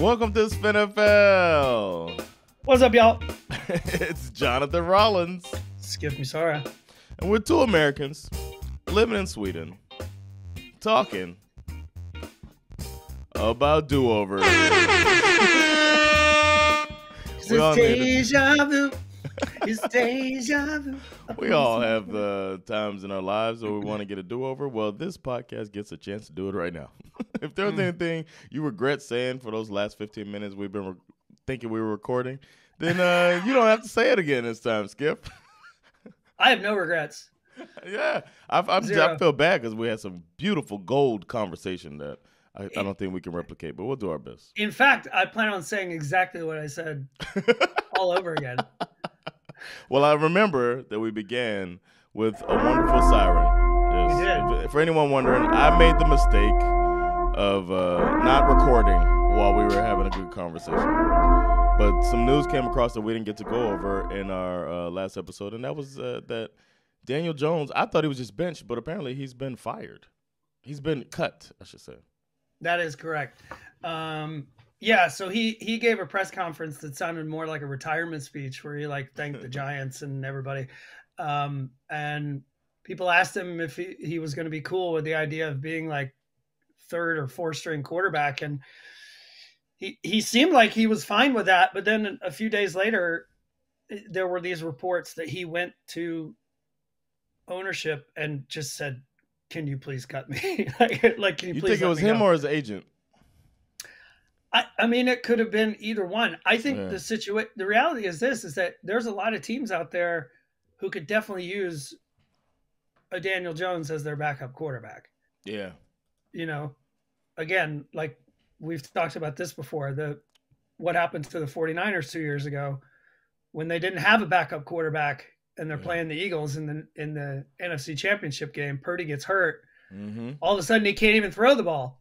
Welcome to SveNFL. What's up, y'all? It's Jonathan Rollins. Schif me, Sarah. And we're two Americans living in Sweden, talking about do-overs. It's deja vu. It's deja vu. We all have times in our lives where we want to get a do-over. Well, this podcast gets a chance to do it right now. If there's anything you regret saying for those last 15 minutes we've been thinking we were recording, then you don't have to say it again this time, Skip. I have no regrets. Yeah, I feel bad because we had some beautiful gold conversation that I don't think we can replicate, but we'll do our best. In fact, I plan on saying exactly what I said all over again. Well, I remember that we began with a wonderful siren. We did. For anyone wondering, I made the mistake of not recording while we were having a good conversation. But some news came across that we didn't get to go over in our last episode, and that was that Daniel Jones, I thought he was just benched, but apparently he's been fired. He's been cut, I should say. That is correct. Yeah, so he gave a press conference that sounded more like a retirement speech where he thanked the Giants and everybody. And people asked him if he was going to be cool with the idea of being like third or fourth string quarterback. And he seemed like he was fine with that. But then a few days later, there were these reports that he went to ownership and just said, "Can you please cut me?" Can you please think it was him or his agent? I mean, it could have been either one. I think the reality is this, is that there's a lot of teams out there who could definitely use a Daniel Jones as their backup quarterback. Yeah. You know, again, like we've talked about this before, what happened to the 49ers 2 years ago when they didn't have a backup quarterback and they're playing the Eagles in the NFC Championship game. Purdy gets hurt. Mm-hmm. All of a sudden, he can't even throw the ball.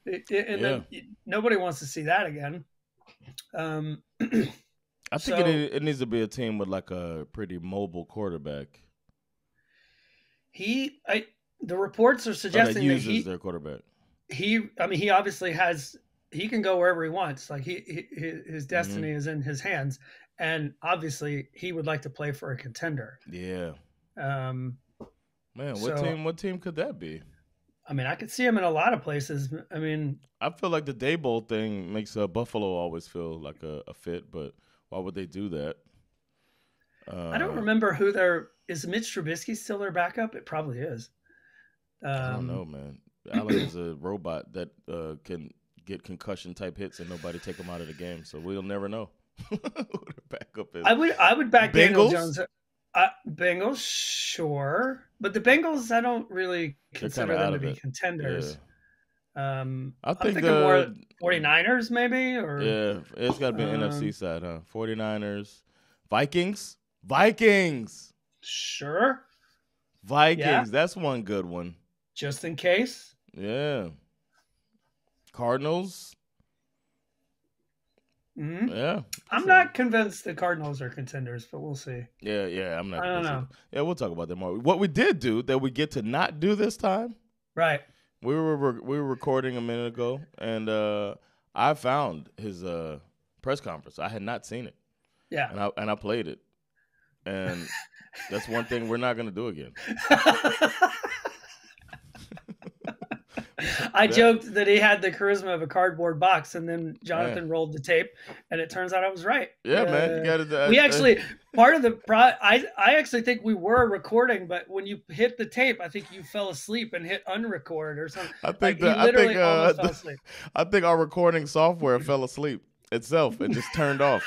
Then nobody wants to see that again. I think it needs to be a team with like a pretty mobile quarterback. The reports are suggesting that uses their quarterback. He obviously he can go wherever he wants. Like his destiny is in his hands. And obviously, he would like to play for a contender. Yeah. Man, what team could that be? I mean, I could see him in a lot of places. I mean, I feel like the Daboll thing makes Buffalo always feel like a fit, but why would they do that? I don't remember is Mitch Trubisky still their backup? It probably is. I don't know, man. Allen is a robot that can get concussion type hits and nobody take him out of the game, so we'll never know. Who the backup is. I would back Bengals? Daniel Jones. Bengals, sure, but the Bengals, I don't really consider them to be contenders. Yeah. I'm thinking more 49ers, maybe, or it's got to be an NFC side, huh? 49ers, Vikings, sure, Vikings. Yeah. That's one good one. Just in case. Yeah. Cardinals. Mm-hmm. Yeah, I'm not convinced the Cardinals are contenders, but we'll see. Yeah, I'm not. I don't know. Yeah, we'll talk about that more. What we did do that we get to not do this time, right? We were recording a minute ago, and I found his press conference. I had not seen it. Yeah, and I played it, and that's one thing we're not going to do again. I joked that he had the charisma of a cardboard box, and then Jonathan rolled the tape, and it turns out I was right. Yeah, man, you got to. We actually part of the I actually think we were recording, but when you hit the tape, I think you fell asleep and hit unrecord or something. I think almost fell asleep. I think our recording software fell asleep itself and just turned off.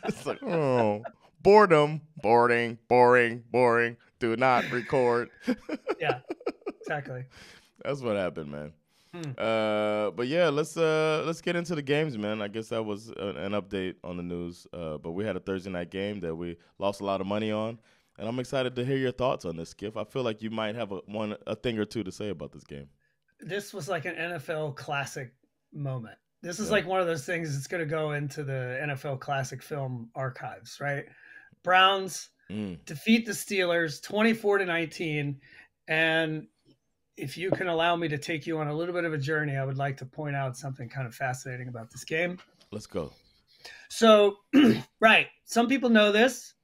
It's like, oh, boredom, boring. Do not record. Yeah, exactly. That's what happened, man. But yeah, let's get into the games, man. I guess that was an update on the news. But we had a Thursday night game that we lost a lot of money on, and I'm excited to hear your thoughts on this, Skif. I feel like you might have a thing or two to say about this game. This was like an NFL classic moment. This is like one of those things that's going to go into the NFL classic film archives, right? Browns defeat the Steelers 24-19, and if you can allow me to take you on a little bit of a journey, I would like to point out something kind of fascinating about this game. Let's go. So, right. Some people know this.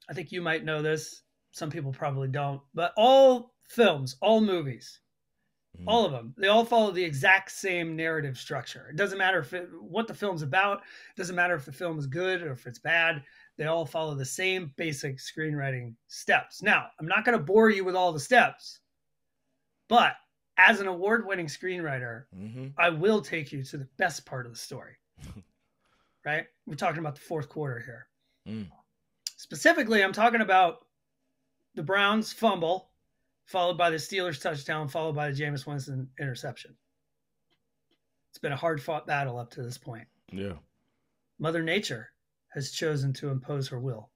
I think you might know this. Some people probably don't. But all films, all movies, all of them, they all follow the exact same narrative structure. It doesn't matter what the film's about. It doesn't matter if the film is good or if it's bad. They all follow the same basic screenwriting steps. Now, I'm not going to bore you with all the steps, but as an award-winning screenwriter, I will take you to the best part of the story. Right? We're talking about the fourth quarter here. Specifically, I'm talking about the Browns fumble, followed by the Steelers touchdown, followed by the Jameis Winston interception. It's been a hard-fought battle up to this point. Yeah. Mother Nature has chosen to impose her will.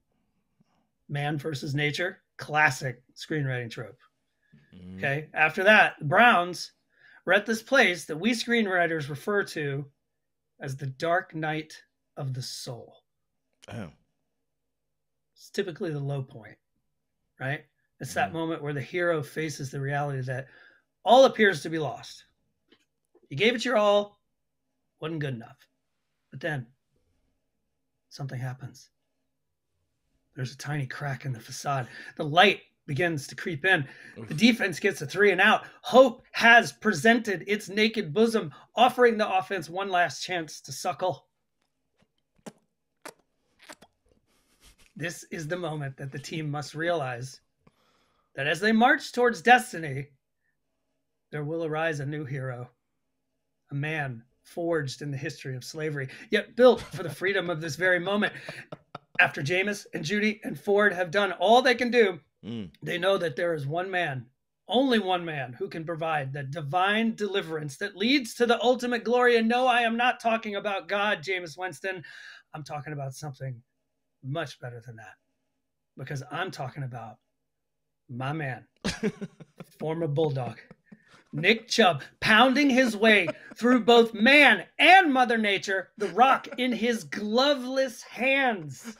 Man versus nature, classic screenwriting trope. Okay. After that, the Browns were at this place that we screenwriters refer to as the dark night of the soul. Damn. It's typically the low point, right? It's that moment where the hero faces the reality that all appears to be lost. You gave it your all, wasn't good enough. But then something happens. There's a tiny crack in the facade. The light begins to creep in. The defense gets a 3 and out. Hope has presented its naked bosom, offering the offense one last chance to suckle. This is the moment that the team must realize that as they march towards destiny, there will arise a new hero, a man forged in the history of slavery, yet built for the freedom of this very moment. After Jameis and Judy and Ford have done all they can do, they know that there is one man, only one man, who can provide the divine deliverance that leads to the ultimate glory. And no, I am not talking about God, Jameis Winston. I'm talking about something much better than that, because I'm talking about my man, former Bulldog, Nick Chubb, pounding his way through both man and Mother Nature, the rock in his gloveless hands.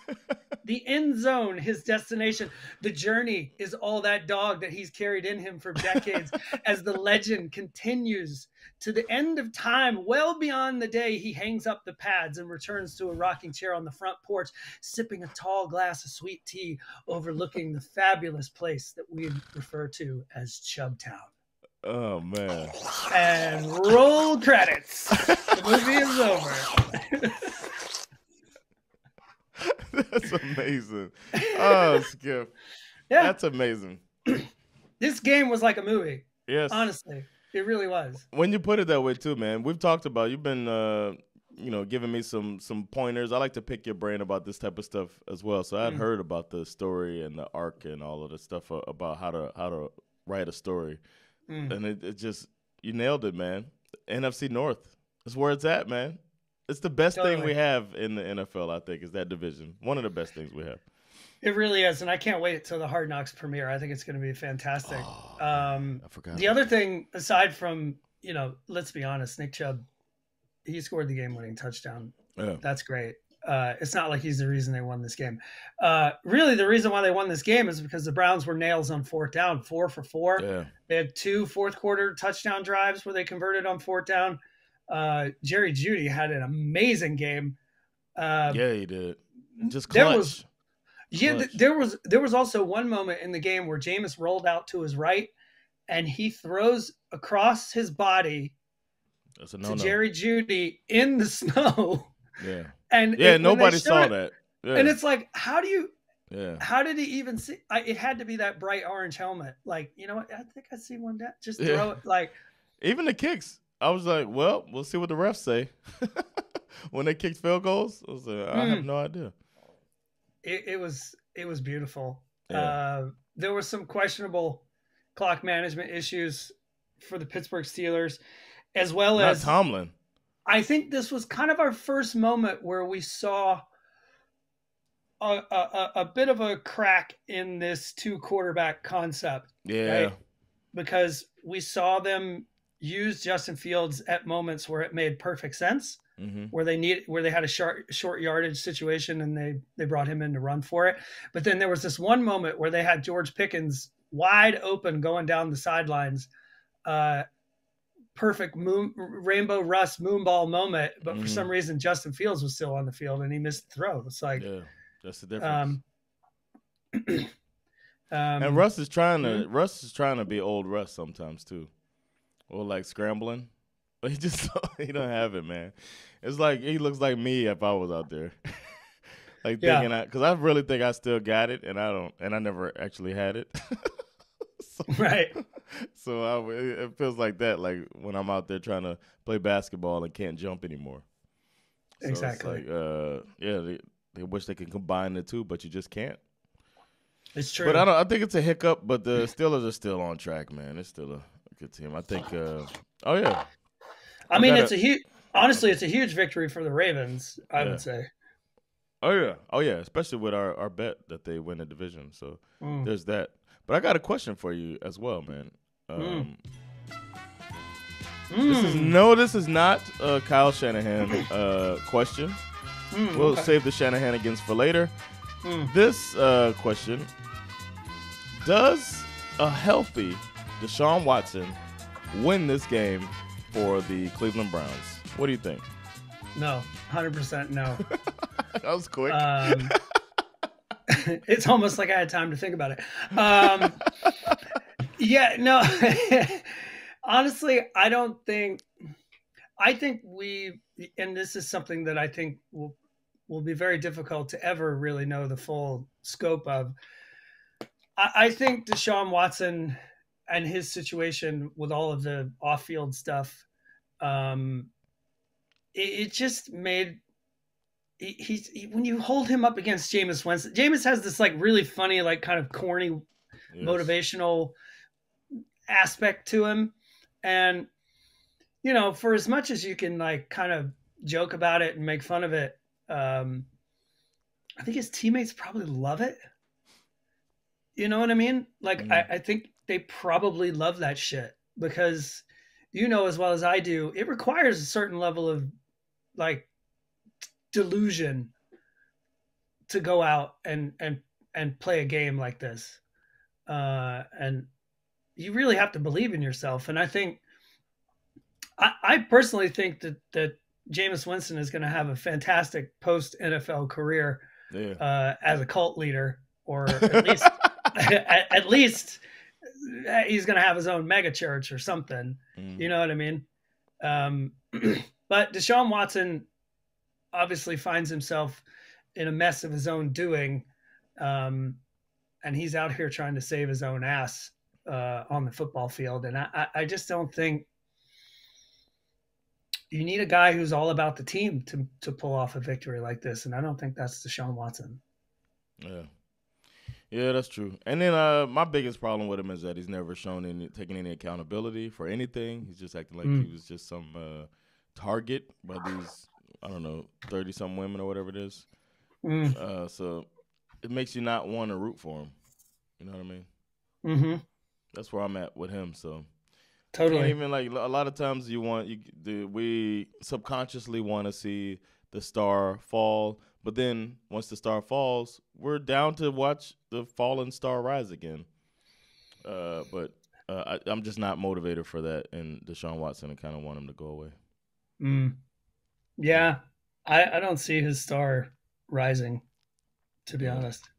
The end zone, his destination. The journey is all that dog that he's carried in him for decades as the legend continues to the end of time, well beyond the day he hangs up the pads and returns to a rocking chair on the front porch, sipping a tall glass of sweet tea overlooking the fabulous place that we refer to as Chubbtown. Oh, man. And roll credits. The movie is over. That's amazing. Oh, Schif. Yeah. That's amazing. This game was like a movie. Yes. Honestly, it really was. When you put it that way, too, man, we've talked about, you've been, giving me some pointers. I like to pick your brain about this type of stuff as well. So I'd heard about the story and the arc and all of the stuff about how to write a story. And it just, you nailed it, man. NFC North. That's where it's at, man. It's the best thing we have in the NFL, I think, is that division. One of the best things we have. It really is, and I can't wait till the Hard Knocks premiere. I think it's going to be fantastic. I forgot. The other thing, aside from, let's be honest, Nick Chubb, he scored the game-winning touchdown. Yeah. That's great. It's not like he's the reason they won this game. Really, the reason why they won this game is because the Browns were nails on fourth down, 4 for 4. Yeah. They had 2 fourth-quarter touchdown drives where they converted on fourth down. Jerry Jeudy had an amazing game. Yeah, he did. Just clutch. There was also one moment in the game where Jameis rolled out to his right, and he throws across his body to Jerry Jeudy in the snow. Yeah. And nobody saw that. Yeah. And it's like, how did he even see? It had to be that bright orange helmet. Like, you know what? I think I see one down. Just throw it. Like, even the kicks. I was like, well, we'll see what the refs say. When they kicked field goals, I was like, I have no idea. It was beautiful. Yeah. There was some questionable clock management issues for the Pittsburgh Steelers, as well as Tomlin. I think this was kind of our first moment where we saw a bit of a crack in this 2-quarterback concept. Yeah. Right? Because we saw them use Justin Fields at moments where it made perfect sense, where they had a short yardage situation and they brought him in to run for it. But then there was this one moment where they had George Pickens wide open going down the sidelines, perfect rainbow rust moonball moment, but for some reason Justin Fields was still on the field and he missed the throw. It's like, yeah, that's the difference. And um, Russ is trying to be old Russ sometimes too, or like scrambling. But he don't have it, man. It's like he looks like me if I was out there, like thinking because I really think I still got it, and I don't, and I never actually had it. Right. So it feels like that, like when I'm out there trying to play basketball and can't jump anymore. So exactly. It's like, they wish they could combine the two, but you just can't. It's true. But I think it's a hiccup. But the Steelers are still on track, man. It's still a good team. I think. Oh yeah. I mean, it's a huge victory for the Ravens, I would say. Oh yeah, especially with our bet that they win the division. So there's that. But I got a question for you as well, man. This is not a Kyle Shanahan question. We'll save the Shanahanigans for later. This question: does a healthy Deshaun Watson win this game for the Cleveland Browns? What do you think? No, 100% no. That was quick. It's almost like I had time to think about it. Yeah, no. Honestly, I think and this is something that I think will be very difficult to ever really know the full scope of. I think Deshaun Watson and his situation with all of the off-field stuff, it just made when you hold him up against Jameis Winston, Jameis has this like really funny, like kind of corny, motivational aspect to him. And, for as much as you can like kind of joke about it and make fun of it, I think his teammates probably love it. You know what I mean? Like, I think they probably love that shit because, as well as I do, it requires a certain level of like delusion to go out and play a game like this. And you really have to believe in yourself. And I think, I personally think that Jameis Winston is going to have a fantastic post NFL career as a cult leader, or at least, at least he's going to have his own mega church or something. You know what I mean? But Deshaun Watson obviously finds himself in a mess of his own doing. And he's out here trying to save his own ass on the football field. And I just don't think you need a guy who's all about the team to pull off a victory like this. And I don't think that's Deshaun Watson. Yeah, that's true. And then my biggest problem with him is that he's never taken any accountability for anything. He's just acting like he was just some target by these, I don't know, 30-something women or whatever it is. So it makes you not want to root for him. You know what I mean? Mm-hmm. That's where I'm at with him. So totally. Even like a lot of times we subconsciously want to see the star fall, but then once the star falls, we're down to watch the fallen star rise again. But I'm just not motivated for that in Deshaun Watson and kind of want him to go away. Yeah, I don't see his star rising, to be honest.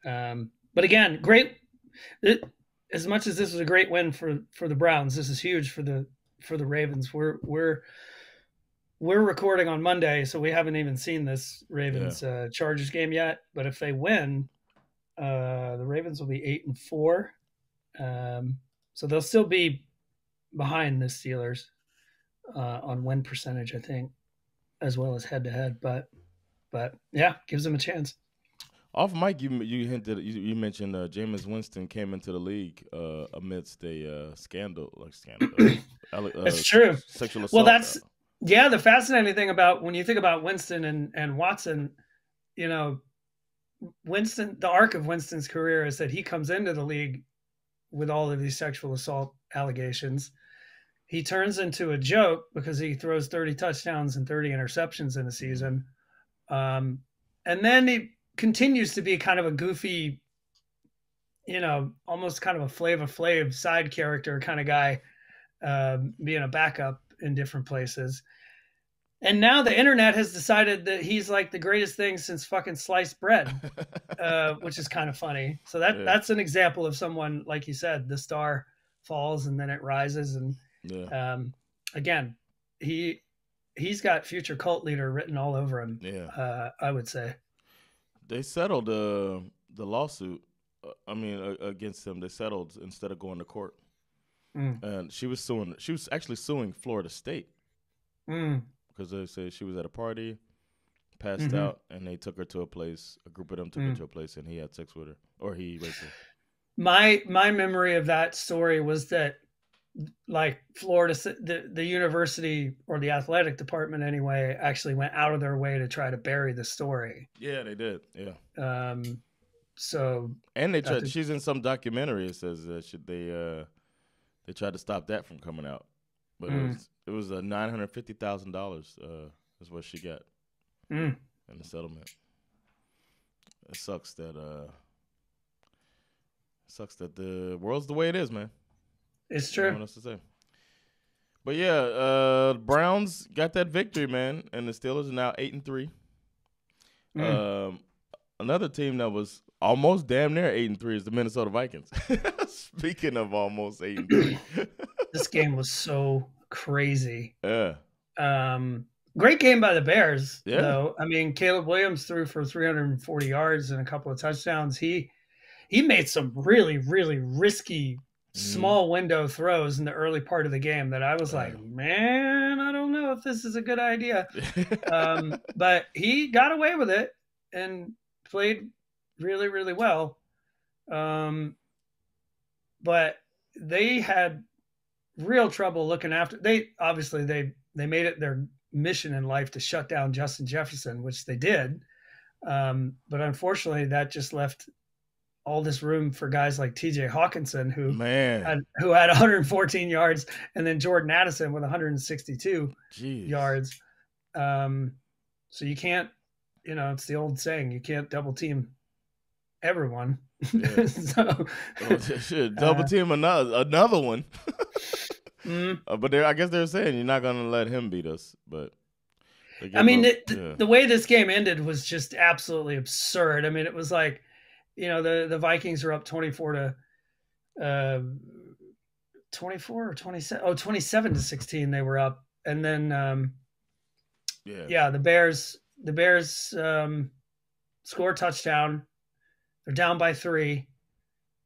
But again, great. As much as this was a great win for the Browns, this is huge for the Ravens. We're recording on Monday, so we haven't even seen this Ravens Chargers game yet. But if they win, the Ravens will be 8-4. So they'll still be behind the Steelers on win percentage, I think, as well as head to head. But yeah, gives them a chance. Off mic, you hinted, you mentioned Jameis Winston came into the league amidst a scandal. It's true. Sexual assault. Well, that's the fascinating thing about when you think about Winston and Watson, Winston, the arc of Winston's career is that he comes into the league with all of these sexual assault allegations. He turns into a joke because he throws 30 touchdowns and 30 interceptions in a season. And then he continues to be kind of a goofy, almost kind of a Flava Flav side character kind of guy being a backup in different places. And now the internet has decided that he's like the greatest thing since fucking sliced bread, which is kind of funny. So that's an example of someone, like you said, the star falls and then it rises. And again, he's got future cult leader written all over him. Yeah, I would say they settled the lawsuit. Against him, they settled instead of going to court. And she was actually suing Florida State. Because they said she was at a party, passed out, and they took her to a place. A group of them took her to a place, and he had sex with her, or he raped her. My memory of that story was that, like, Florida, the university or the athletic department anyway, actually went out of their way to try to bury the story. Yeah, they did. Yeah. So. And they tried. She's in some documentary. It says they tried to stop that from coming out, but it was $950,000 is what she got in the settlement. It sucks that the world's the way it is, man. It's true. What else to say? But yeah, Browns got that victory, man, and the Steelers are now 8-3. Another team that was almost damn near 8-3 is the Minnesota Vikings. Speaking of almost 8-3, this game was so crazy. Yeah. Great game by the Bears, though. I mean, Caleb Williams threw for 340 yards and a couple of touchdowns. He made some really, really risky small window throws in the early part of the game that I was like, man, I don't know if this is a good idea. But he got away with it and played really, really well. But they had real trouble looking after. They made it their mission in life to shut down Justin Jefferson, which they did. But unfortunately, that just left all this room for guys like TJ Hawkinson, who had 114 yards, and then Jordan Addison with 162 yards. So you can't, it's the old saying, you can't double team everyone. Yeah. Double team another one. But I guess they're saying you're not going to let him beat us. But I mean, the way this game ended was just absolutely absurd. I mean, it was like, the Vikings are up 24 to 24 or 27. Oh, 27-16 they were up. And then the Bears score a touchdown. They're down by 3.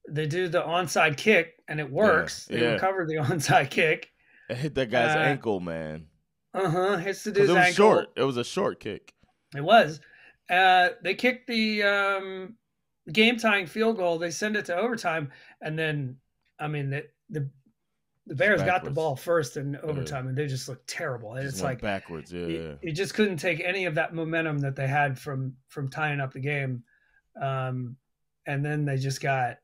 They do the onside kick and it works. They recover the onside kick. It hit that guy's ankle, man. Hits the dude's ankle. Short. It was a short kick. It was. They kicked the game-tying field goal. They send it to overtime, and then, I mean, the Bears got the ball first in overtime, and they just looked terrible. And it's like backwards. You just couldn't take any of that momentum that they had from tying up the game, and then they just got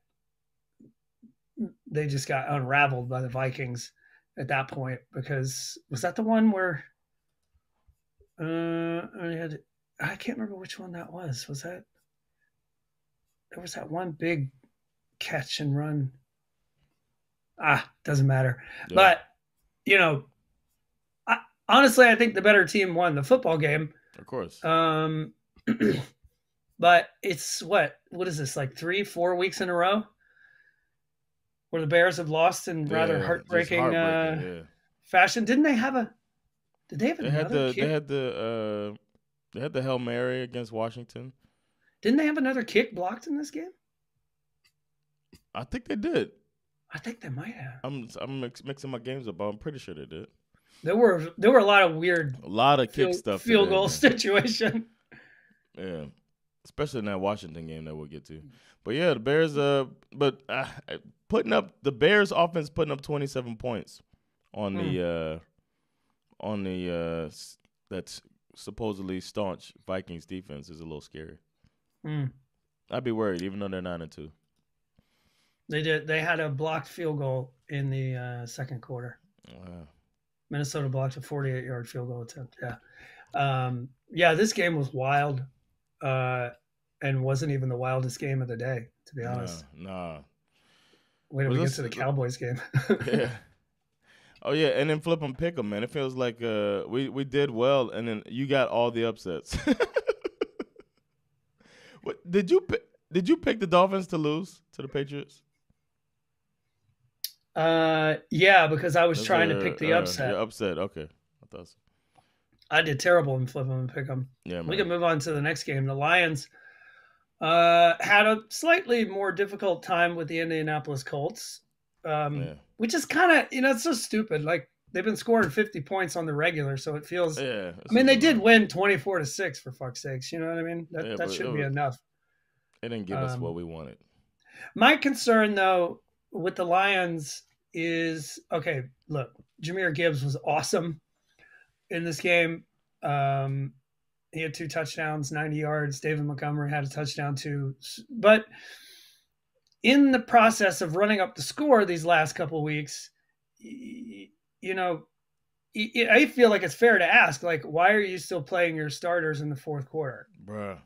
unraveled by the Vikings at that point. Because was that the one where I can't remember which one that was. Was that? There was that one big catch and run. Doesn't matter. Yeah. But, honestly, I think the better team won the football game. Of course. But it's what is this, like 3-4 weeks in a row where the Bears have lost in rather heartbreaking fashion? Did they have another kick? They had the Hail Mary against Washington. Didn't they have another kick blocked in this game? I think they did. I think they might have. I'm mixing my games up, but I'm pretty sure they did. There were a lot of weird, kick stuff, field goal situation. Yeah, especially in that Washington game that we'll get to. But yeah, the Bears. The Bears offense putting up 27 points on the that's supposedly staunch Vikings defense is a little scary. I'd be worried, even though they're 9-2. They did. They had a blocked field goal in the second quarter. Wow. Minnesota blocked a 48-yard field goal attempt. Yeah. This game was wild, and wasn't even the wildest game of the day, to be honest. Nah. Wait till we get to the Cowboys game. Yeah. Oh yeah, and then flip them, pick them, man. It feels like we did well, and then you got all the upsets. What did you pick the Dolphins to lose to the Patriots? Yeah, because I was trying to pick the upset. You're upset. Okay, I thought so. I did terrible in flip them and pick them. Yeah, man. We can move on to the next game. The Lions had a slightly more difficult time with the Indianapolis Colts, which is kind of, it's so stupid. Like, they've been scoring 50 points on the regular, so it feels. Yeah. I mean, they did win 24-6 for fuck's sakes. You know what I mean? That should be enough. It didn't give us what we wanted. My concern, though, with the Lions is, okay, look, Jahmyr Gibbs was awesome in this game. He had 2 touchdowns, 90 yards. David Montgomery had a touchdown too. But in the process of running up the score these last couple of weeks, I feel like it's fair to ask, like, why are you still playing your starters in the fourth quarter? Bruh.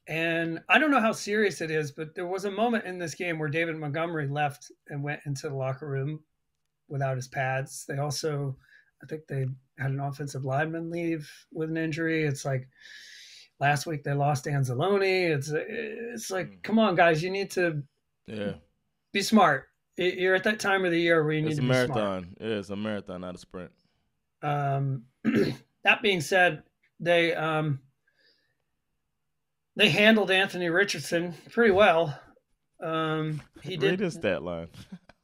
And I don't know how serious it is, but there was a moment in this game where David Montgomery left and went into the locker room without his pads. They also, I think they had an offensive lineman leave with an injury. It's like last week they lost Anzalone. It's like, come on, guys, you need to be smart. You're at that time of the year where you need to be smart. It's a marathon. Yeah, it's a marathon, not a sprint. That being said, they handled Anthony Richardson pretty well. He did his stat line.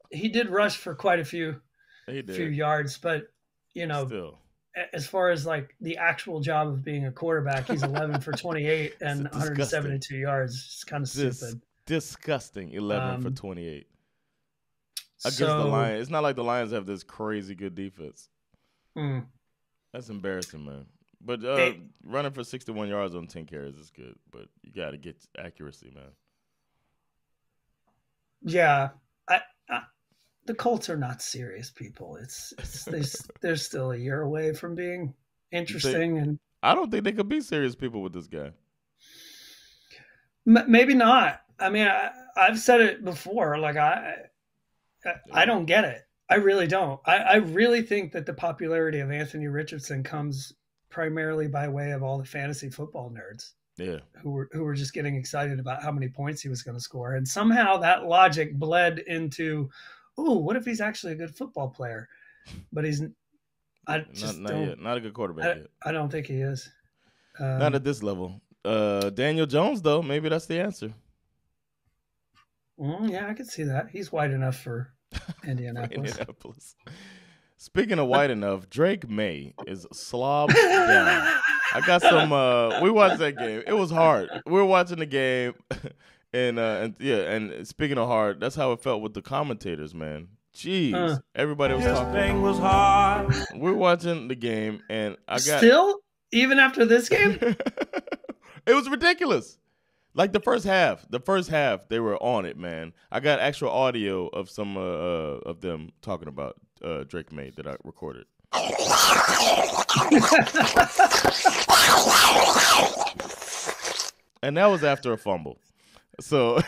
He did rush for quite a few yards, but still, as far as like the actual job of being a quarterback, he's 11 for 28 and 172 yards. It's kind of stupid. Disgusting. 11 for 28 against the Lions. It's not like the Lions have this crazy good defense. That's embarrassing, man. But running for 61 yards on 10 carries is good, but you got to get accuracy, man. Yeah, the Colts are not serious people. They're still a year away from being interesting, and I don't think they could be serious people with this guy. Maybe not. I mean, I've said it before. Like I don't get it. I really don't. I really think that the popularity of Anthony Richardson comes primarily by way of all the fantasy football nerds. Yeah. Who were just getting excited about how many points he was going to score. And somehow that logic bled into, what if he's actually a good football player? But he's not yet. Not a good quarterback yet. I don't think he is. Not at this level. Daniel Jones, though, maybe that's the answer. Yeah, I could see that. He's wide enough for Indianapolis. Speaking of white enough, Drake May is slobbed down. I got some. We watched that game. It was hard. We were watching the game, and speaking of hard, that's how it felt with the commentators, man. Jeez, everybody was talking. This thing was hard. We're watching the game, and even after this game, it was ridiculous. Like the first half, they were on it, man. I got actual audio of some of them talking about Drake May that I recorded. And that was after a fumble. So,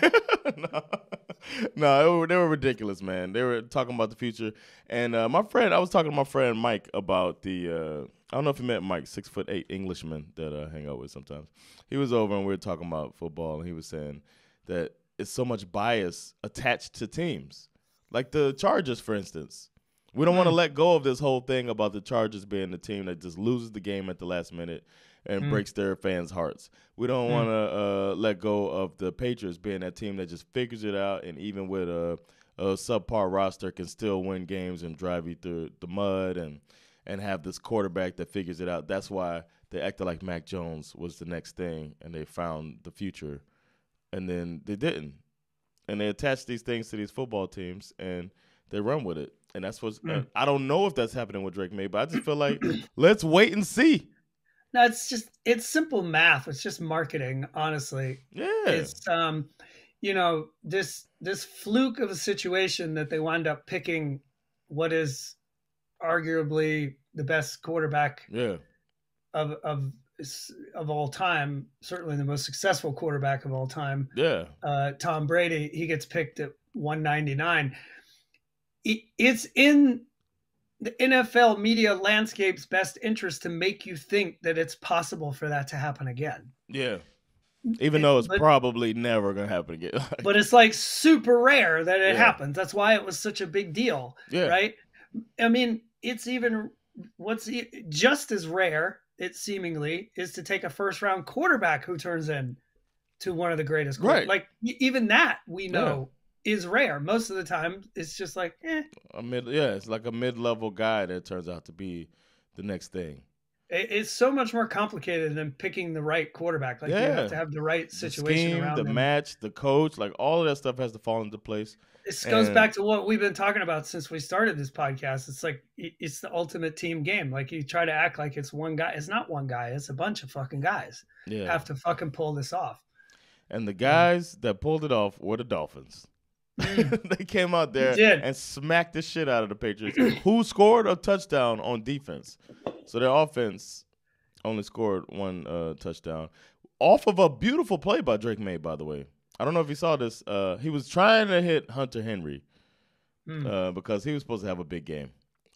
no, they were ridiculous, man. They were talking about the future. And I was talking to my friend Mike about the I don't know if you met Mike, 6'8" Englishman that I hang out with sometimes. He was over and we were talking about football, and he was saying that it's so much bias attached to teams. Like the Chargers, for instance. We don't want to let go of this whole thing about the Chargers being the team that just loses the game at the last minute and breaks their fans' hearts. We don't want to let go of the Patriots being that team that just figures it out, and even with a subpar roster can still win games and drive you through the mud and have this quarterback that figures it out. That's why they acted like Mac Jones was the next thing, and they found the future, and then they didn't. And they attach these things to these football teams, and they run with it. And that's what's I don't know if that's happening with Drake May, but I just feel like let's wait and see. No, it's simple math. It's just marketing, honestly. Yeah. It's this fluke of a situation that they wind up picking what is arguably the best quarterback of all time, certainly the most successful quarterback of all time. Yeah. Tom Brady, he gets picked at 199. it's in the NFL media landscape's best interest to make you think that it's possible for that to happen again. Yeah. Even though it's probably never going to happen again. But it's like super rare that it happens. That's why it was such a big deal, right? I mean, it's even what's just as rare, it seemingly, is to take a first-round quarterback who turns in to one of the greatest. Right. Like, even that we know is rare. Most of the time, it's just like, it's like a mid-level guy that turns out to be the next thing. It's so much more complicated than picking the right quarterback. Like, you have to have the right situation the scheme, around the them. match, the coach, like all of that stuff has to fall into place. This goes back to what we've been talking about since we started this podcast. It's like, it's the ultimate team game. Like, you try to act like it's one guy. It's not one guy. It's a bunch of fucking guys have to fucking pull this off. And the guys that pulled it off were the Dolphins. They came out there and smacked the shit out of the Patriots, who scored a touchdown on defense. So their offense only scored one touchdown off of a beautiful play by Drake May, by the way. I don't know if you saw this. He was trying to hit Hunter Henry because he was supposed to have a big game.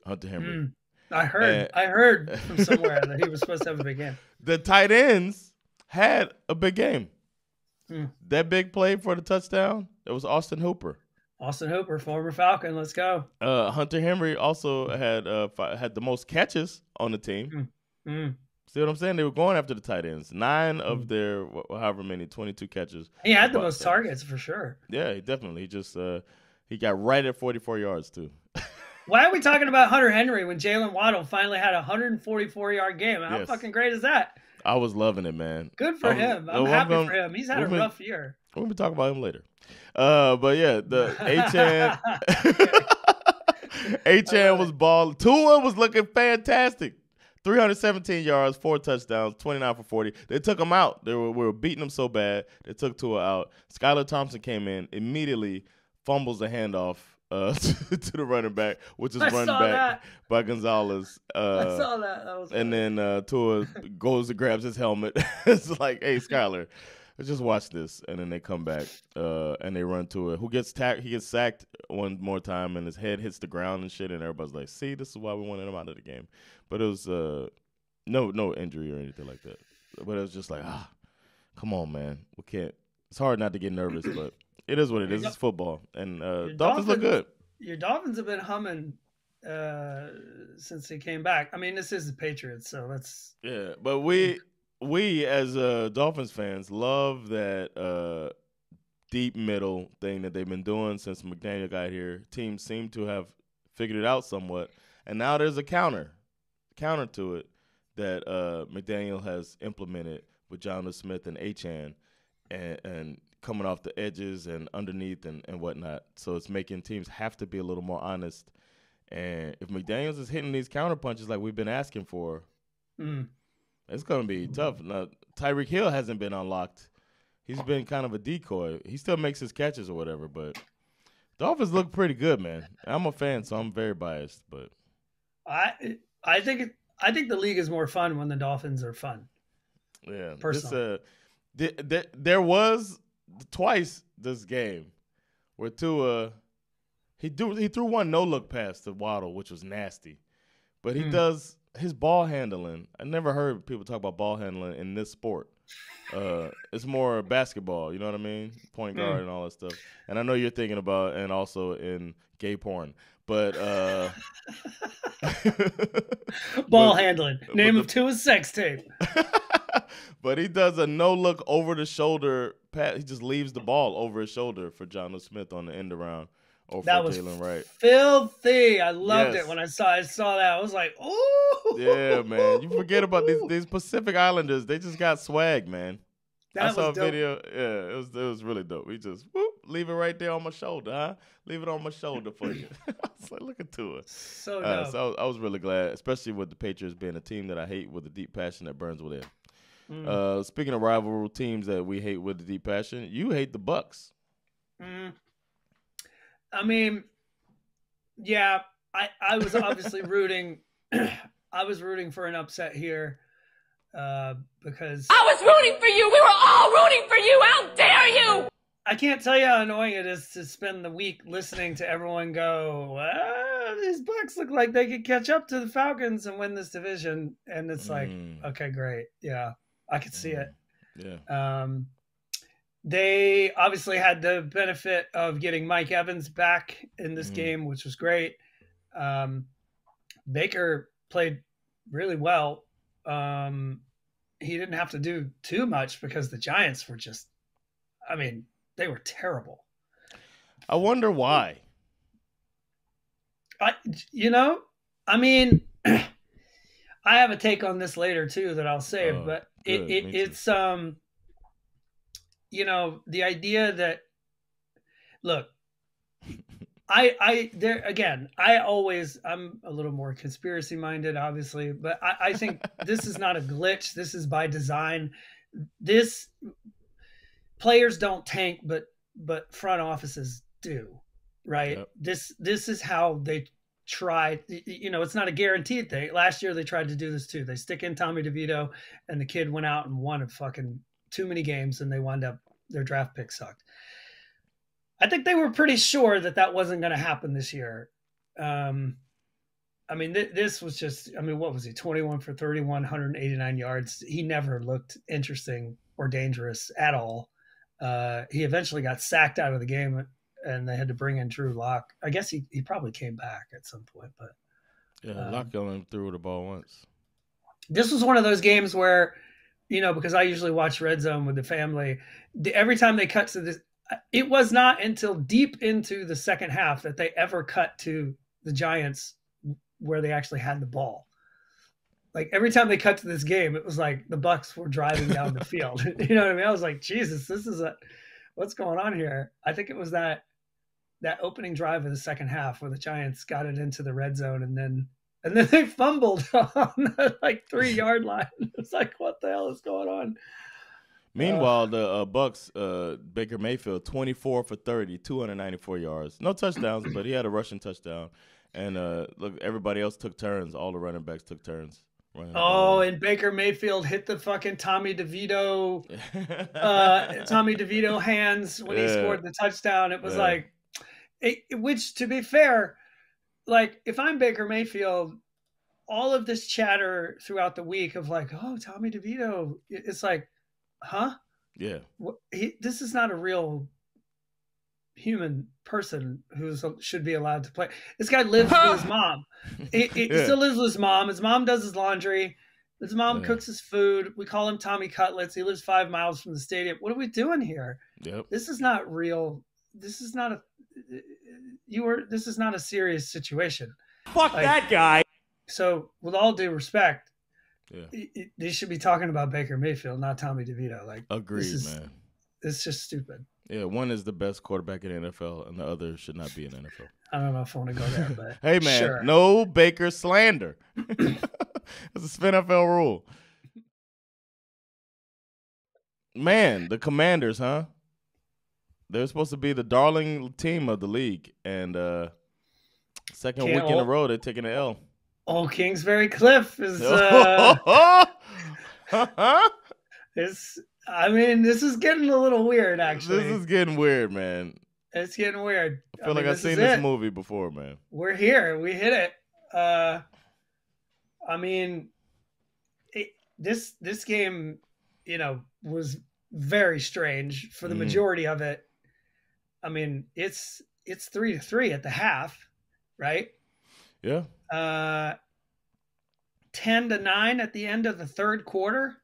Hunter Henry. I heard from somewhere that he was supposed to have a big game. The tight ends had a big game. That big play for the touchdown, it was Austin Hooper. Austin Hooper, former Falcon. Let's go. Hunter Henry also had the most catches on the team. See what I'm saying? They were going after the tight ends. 9 of their however many 22 catches. He had the most targets for sure. Yeah, he definitely. He just he got right at 44 yards too. Why are we talking about Hunter Henry when Jalen Waddle finally had a 144-yard game? How fucking great is that? I was loving it, man. Good for him. I'm happy for him. He's had a rough year. We'll be talking about him later. But yeah, the Achane was balling. Tua was looking fantastic. 317 yards, 4 touchdowns, 29 for 40. They took him out. We were beating him so bad. They took Tua out. Skylar Thompson came in, immediately fumbles the handoff to the running back, which is run back by Gonzalez. I saw that. That was and then Tua goes and grabs his helmet. It's like, hey, Skylar, let's just watch this. And then they come back and they run to it. Who gets he gets sacked one more time, and his head hits the ground and shit. And everybody's like, see, this is why we wanted him out of the game. But it was no injury or anything like that. But it was just like, come on, man. We can't. It's hard not to get nervous, but it is what it is. It's football. And Dolphins look good. Your Dolphins have been humming since they came back. I mean, this is the Patriots, so that's... Yeah, but we as Dolphins fans love that deep middle thing that they've been doing since McDaniel got here. Teams seem to have figured it out somewhat. And now there's a counter to it that McDaniel has implemented with Jonnu Smith and Achane and coming off the edges and underneath and whatnot. So it's making teams have to be a little more honest. And if McDaniels is hitting these counter punches like we've been asking for, it's going to be tough. Now, Tyreek Hill hasn't been unlocked. He's been kind of a decoy. He still makes his catches or whatever, but Dolphins look pretty good, man. I'm a fan, so I'm very biased, but I think the league is more fun when the Dolphins are fun. Yeah, personally. There was twice this game where Tua he threw one no-look pass to Waddle, which was nasty. But he does his ball handling. I never heard people talk about ball handling in this sport. It's more basketball, you know what I mean? Point guard and all that stuff. And I know you're thinking about and also in gay porn. But ball handling. Name of Tua's sex tape. But he does a no-look over-the-shoulder pass. He just leaves the ball over his shoulder for Jonnu Smith on the end around. Or for Jalen Wright. Filthy. I loved it when I saw that. I was like, ooh. Yeah, man. You forget about these Pacific Islanders. They just got swag, man. I saw a video. Yeah, it was really dope. We just leave it right there on my shoulder, huh? Leave it on my shoulder for you. I was like, look at Tua. So dope. So I was really glad, especially with the Patriots being a team that I hate with a deep passion that burns within. Speaking of rival teams that we hate with a deep passion, you hate the Bucs. I mean, yeah, I was obviously rooting. I was rooting for an upset here because I was rooting for you. We were all rooting for you. How dare you? I can't tell you how annoying it is to spend the week listening to everyone go, these Bucs look like they could catch up to the Falcons and win this division. And it's like, okay, great. Yeah, I could see it. Yeah. They obviously had the benefit of getting Mike Evans back in this game, which was great. Baker played really well. He didn't have to do too much because the Giants were just, I mean, they were terrible. I wonder why. I mean, I have a take on this later too that I'll save, but it's the idea that, look, I'm a little more conspiracy minded, obviously, but I think this is not a glitch. This is by design. Players don't tank, but front offices do, right? Yep. This is how they try. It's not a guaranteed thing. Last year they tried to do this too. They stick in Tommy DeVito, and the kid went out and won a fucking too many games, and they wound up their draft pick sucked. I think they were pretty sure that wasn't going to happen this year. This was just. What was he? 21 for 31, 189 yards. He never looked interesting or dangerous at all. He eventually got sacked out of the game, and they had to bring in Drew Lock. I guess he probably came back at some point, but Lock only threw the ball once. This was one of those games where, because I usually watch Red Zone with the family, every time they cut to this, it was not until deep into the second half that they ever cut to the Giants where they actually had the ball. Like every time they cut to this game, it was like the Bucs were driving down the field. You know what I mean? I was like, Jesus, what's going on here? I think it was that opening drive of the second half where the Giants got it into the red zone and then they fumbled on the 3-yard line. It's like, what the hell is going on? Meanwhile, the Bucs, Baker Mayfield, 24 for 30, 294 yards. No touchdowns, but he had a rushing touchdown. And look, everybody else took turns. All the running backs took turns. And Baker Mayfield hit the fucking Tommy DeVito hands when he scored the touchdown. It was which, to be fair, like if I'm Baker Mayfield, all of this chatter throughout the week of like, oh, Tommy DeVito, it's like, huh? Yeah. This is not a real human person who should be allowed to play. This guy lives with his mom. He still lives with his mom. His mom does his laundry. His mom cooks his food. We call him Tommy Cutlets. He lives 5 miles from the stadium. What are we doing here? Yep. This is not real. This is not a serious situation. Fuck that guy. So with all due respect, they should be talking about Baker Mayfield, not Tommy DeVito. Like, agreed, man. It's just stupid. Yeah, one is the best quarterback in the NFL, and the other should not be in the NFL. I don't know if I want to go there, but hey, man, sure. No Baker slander. That's a SveNFL rule. Man, the Commanders, huh? They're supposed to be the darling team of the league, and second week in a row, they're taking an L. Old Kingsbury Cliff is this is getting a little weird, actually. This is getting weird, man. It's getting weird. I feel like I've seen this movie before, man. We're here. We hit it. This game, was very strange for the majority of it. I mean, it's 3-3 at the half, right? Yeah. 10-9 at the end of the third quarter.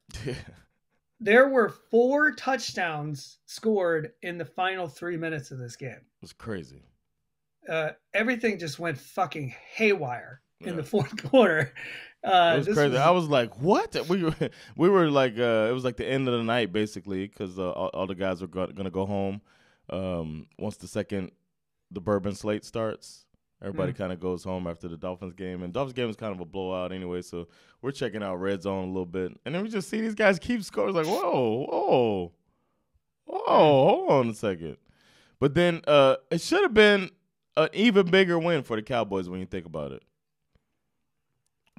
There were 4 touchdowns scored in the final 3 minutes of this game. It was crazy. Everything just went fucking haywire in the fourth quarter. It was crazy. I was like, what? We were like, it was like the end of the night, basically, because all the guys were going to go home once the bourbon slate starts. Everybody kind of goes home after the Dolphins game. And Dolphins game is kind of a blowout anyway, so we're checking out Red Zone a little bit. And then we just see these guys keep scoring. It's like, whoa, hold on a second. But then it should have been an even bigger win for the Cowboys when you think about it.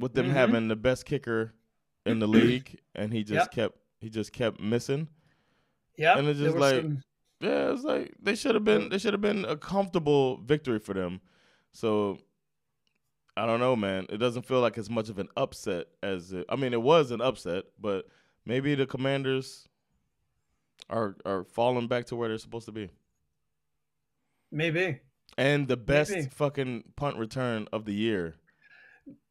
With them having the best kicker in the league, and he just kept missing. Yeah. And it's just like Yeah, it's like they should have been a comfortable victory for them. So I don't know, man. It doesn't feel like as much of an upset as it was an upset, but maybe the Commanders are falling back to where they're supposed to be. Maybe. And the best fucking punt return of the year.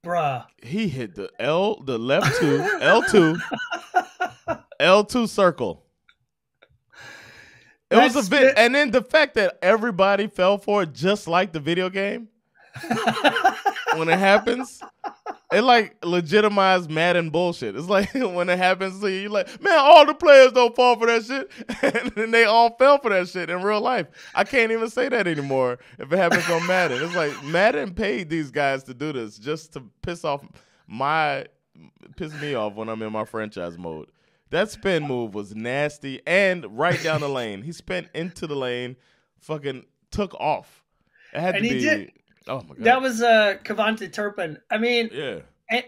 Bruh. He hit the left L2 circle. It was a bit, and then the fact that everybody fell for it, just like the video game. When it happens, it like legitimized Madden bullshit. It's like when it happens to you, you're like, man, all the players don't fall for that shit, and then they all fell for that shit in real life. I can't even say that anymore if it happens on Madden. It's like Madden paid these guys to do this just to piss me off when I'm in my franchise mode. That spin move was nasty and right down the lane. He spent into the lane, fucking took off. It had and to he be. Did. Oh my god. That was Kevontae Turpin. I mean, yeah.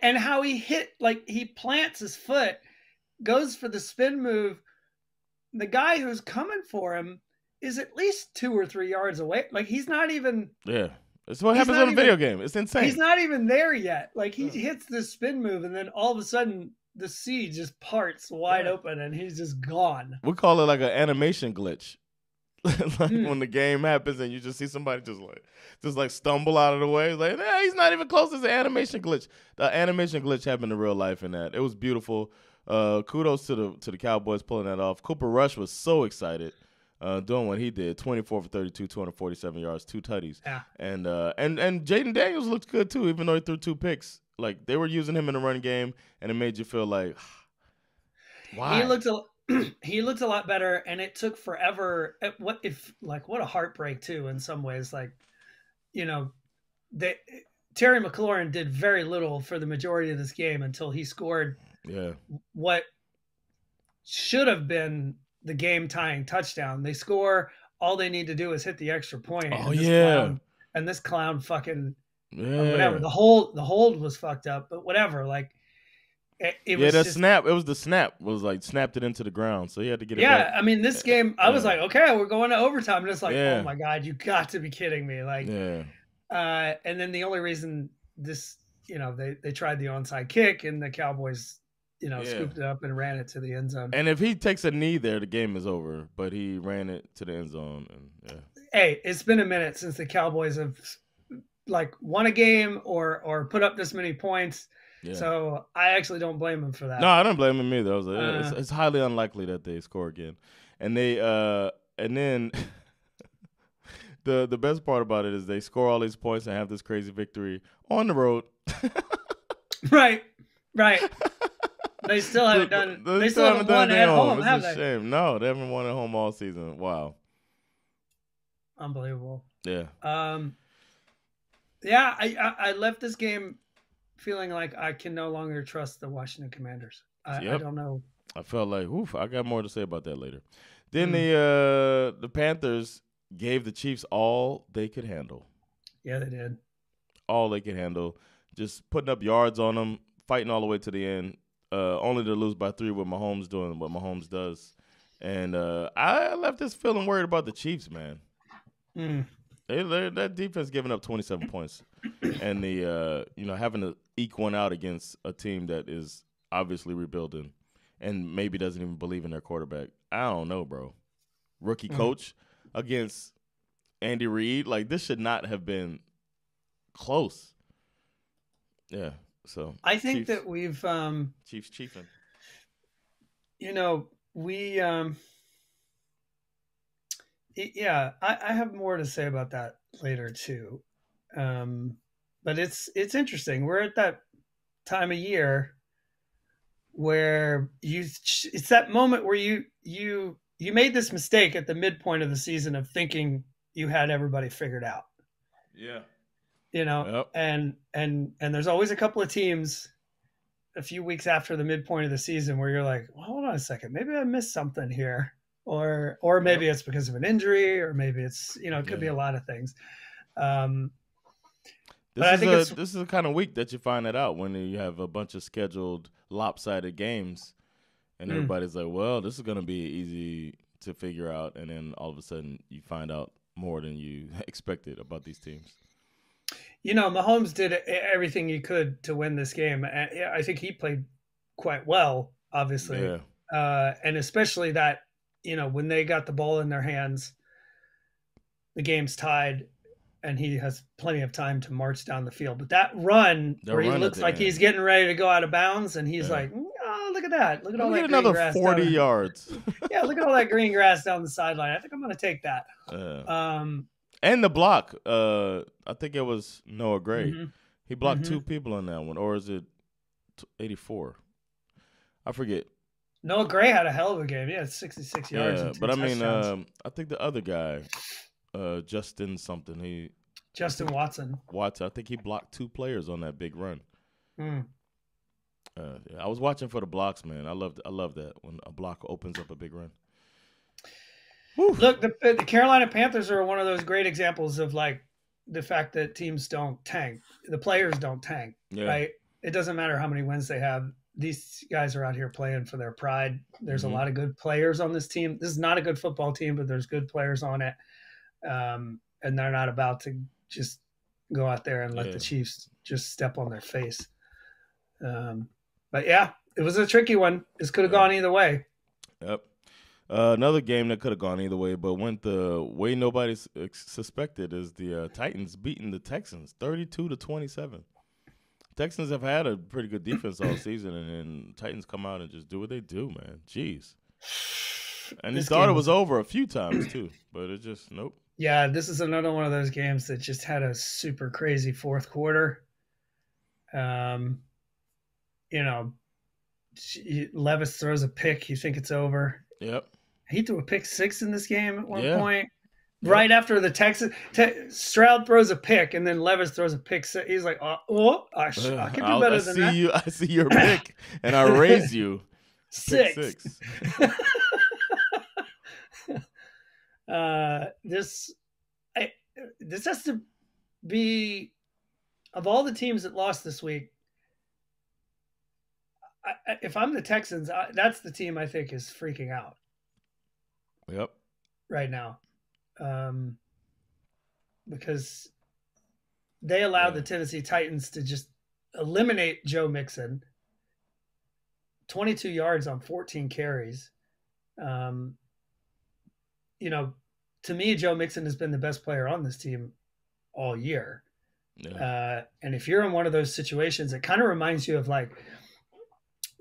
And how he hit, like he plants his foot, goes for the spin move. The guy who's coming for him is at least 2 or 3 yards away. Like he's not even. Yeah. That's what happens on a video game. It's insane. He's not even there yet. Like he hits this spin move, and then all of a sudden the sea just parts wide open, and he's just gone. We call it like an animation glitch. Like when the game happens and you just see somebody just stumble out of the way. It's like, he's not even close. It's an animation glitch. The animation glitch happened in real life in that. It was beautiful. Kudos to the Cowboys pulling that off. Cooper Rush was so excited doing what he did. 24 for 32, 247 yards, 2 tutties. Yeah. And Jaden Daniels looked good too, even though he threw 2 picks. Like they were using him in the run game, and it made you feel like, why? He looked a lot better, and it took forever. What a heartbreak too. In some ways, like, Terry McLaurin did very little for the majority of this game until he scored. Yeah. What should have been the game tying touchdown. They score. All they need to do is hit the extra point. Oh yeah. And this clown fucking whatever. The hold was fucked up, but whatever. Like. It was the snap. It was the snap. It was like snapped it into the ground, so he had to get it back. Yeah, I mean, this game, I was like, okay, we're going to overtime. And it's like, oh my god, you got to be kidding me! Like, and then the only reason this, they tried the onside kick, and the Cowboys, scooped it up and ran it to the end zone. And if he takes a knee there, the game is over. But he ran it to the end zone, and Hey, it's been a minute since the Cowboys have won a game or put up this many points. Yeah. So I actually don't blame him for that. No, I don't blame him either. I was like, it's highly unlikely that they score again. And they and then the best part about it is they score all these points and have this crazy victory on the road. Right. They still haven't done. They still haven't won at home. It's a shame. No, they haven't won at home all season. Wow. Unbelievable. Yeah. Yeah. I left this game feeling like I can no longer trust the Washington Commanders. I don't know. I felt like, I got more to say about that later. Then the Panthers gave the Chiefs all they could handle. Yeah, they did. All they could handle. Just putting up yards on them, fighting all the way to the end, only to lose by 3 with Mahomes doing what Mahomes does. And I left this feeling worried about the Chiefs, man. That defense giving up 27 points, and the having to eke one out against a team that is obviously rebuilding and maybe doesn't even believe in their quarterback. I don't know, bro. Rookie coach against Andy Reid, like this should not have been close. Yeah, so I think that we've Chiefs chiefing. We yeah, I have more to say about that later too. But it's interesting. We're at that time of year where it's that moment where you made this mistake at the midpoint of the season of thinking you had everybody figured out. Yeah. Yep. And there's always a couple of teams a few weeks after the midpoint of the season where you're like, well, hold on a second, maybe I missed something here. Or maybe it's because of an injury, or maybe it's, it could be a lot of things. This is the kind of week that you find that out when you have a bunch of scheduled lopsided games, and everybody's like, "Well, this is going to be an to figure out, and then all of a sudden you find out more than you expected about these teams. Mahomes did everything he could to win this game. I think he played quite well, obviously. Yeah. And especially that, when they got the ball in their hands, the game's tied, and he has plenty of time to march down the field. But that run where he looks like he's getting ready to go out of bounds, and he's like, oh, look at that. Look at all that green another grass. 40 yards. Yeah, look at all that green grass down the sideline. I think I'm going to take that. And the block, I think it was Noah Gray. Mm-hmm. He blocked two people on that one, or is it 84? I forget. Noah Gray had a hell of a game. Yeah, 66 yards. Yeah, and 2 but touchdowns. I think the other guy, Justin something, Justin Watson. I think he blocked 2 players on that big run. Mm. I was watching for the blocks, man. I love that when a block opens up a big run. Whew. Look, the Carolina Panthers are one of those great examples of like the fact that teams don't tank. The players don't tank, right? It doesn't matter how many wins they have. These guys are out here playing for their pride. There's a lot of good players on this team. This is not a good football team, but there's good players on it. And they're not about to just go out there and let the Chiefs just step on their face. But yeah, it was a tricky one. This could have gone either way. Yep. Another game that could have gone either way, but went the way nobody suspected is the Titans beating the Texans 32-27. Texans have had a pretty good defense all season, and then Titans come out and just do what they do, man. Jeez. And you thought it was over a few times, too, but it just, nope. Yeah, this is another one of those games that just had a super crazy fourth quarter. Levis throws a pick. You think it's over. Yep. He threw a pick 6 in this game at one point. Right after the Texans, Stroud throws a pick, and then Levis throws a pick. He's like, I can do better than that. I see your pick, and I raise you. 6. This has to be, of all the teams that lost this week, if I'm the Texans, that's the team I think is freaking out. Yep. Right now. Because they allowed the Tennessee Titans to just eliminate Joe Mixon. 22 yards on 14 carries. To me, Joe Mixon has been the best player on this team all year. Yeah. And if you're in one of those situations, it kind of reminds you of like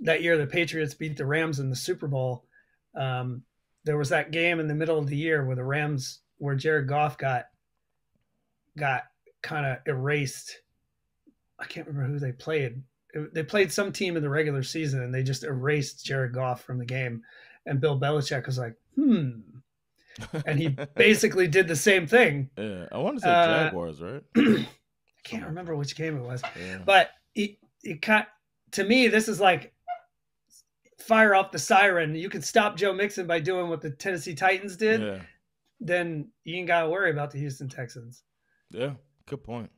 that year the Patriots beat the Rams in the Super Bowl. There was that game in the middle of the year where the Rams, where Jared Goff got kind of erased. I can't remember who they played. They played some team in the regular season, and they just erased Jared Goff from the game. And Bill Belichick was like, And he basically did the same thing. Yeah, I want to say Jaguars, right? I can't remember which game it was. Yeah. But to me, this is like, fire off the siren. You can stop Joe Mixon by doing what the Tennessee Titans did. Yeah. Then you ain't got to worry about the Houston Texans. Yeah, good point.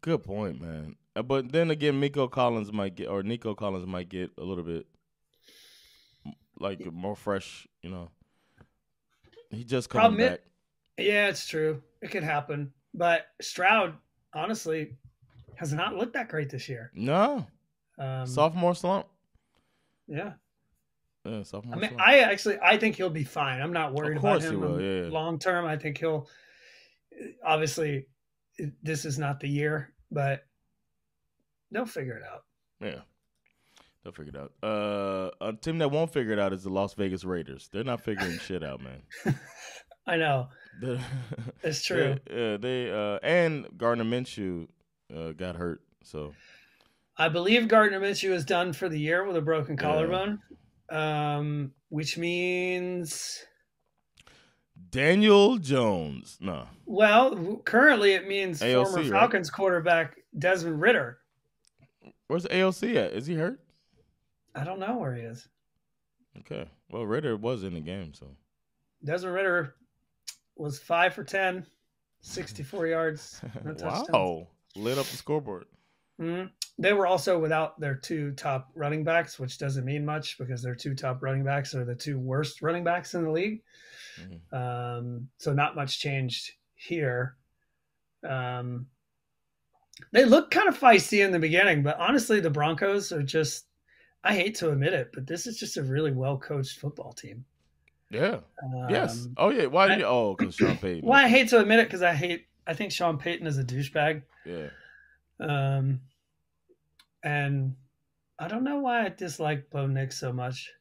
Good point, man. But then again, Nico Collins might get a little bit like more fresh, He just coming back. Yeah, it's true. It could happen. But Stroud, honestly, has not looked that great this year. No. Sophomore slump. Yeah. Yeah, sophomore slump. I think he'll be fine. I'm not worried about him long term. I think he'll obviously this is not the year, but they'll figure it out. Yeah. They'll figure it out. A team that won't figure it out is the Las Vegas Raiders. They're not figuring shit out, man. I know. It's true. They and Gardner Minshew got hurt, so I believe Gardner Minshew is done for the year with a broken collarbone, which means Daniel Jones. No. Well, currently it means AOC, former Falcons quarterback Desmond Ridder. Where's AOC at? Is he hurt? I don't know where he is. Okay. Well, Ridder was in the game, so. Desmond Ridder was 5 for 10, 64 yards. No wow. Lit up the scoreboard. Mm-hmm. They were also without their 2 top running backs, which doesn't mean much because their 2 top running backs are the 2 worst running backs in the league. So not much changed here. They look kind of feisty in the beginning, but honestly, the Broncos are just, I hate to admit it, but this is just a really well-coached football team. Yeah. Yes. Oh, yeah. Why do you? Oh, because Sean Payton. Well, I hate to admit it because I think Sean Payton is a douchebag. Yeah. And I don't know why I dislike Bo Nix so much.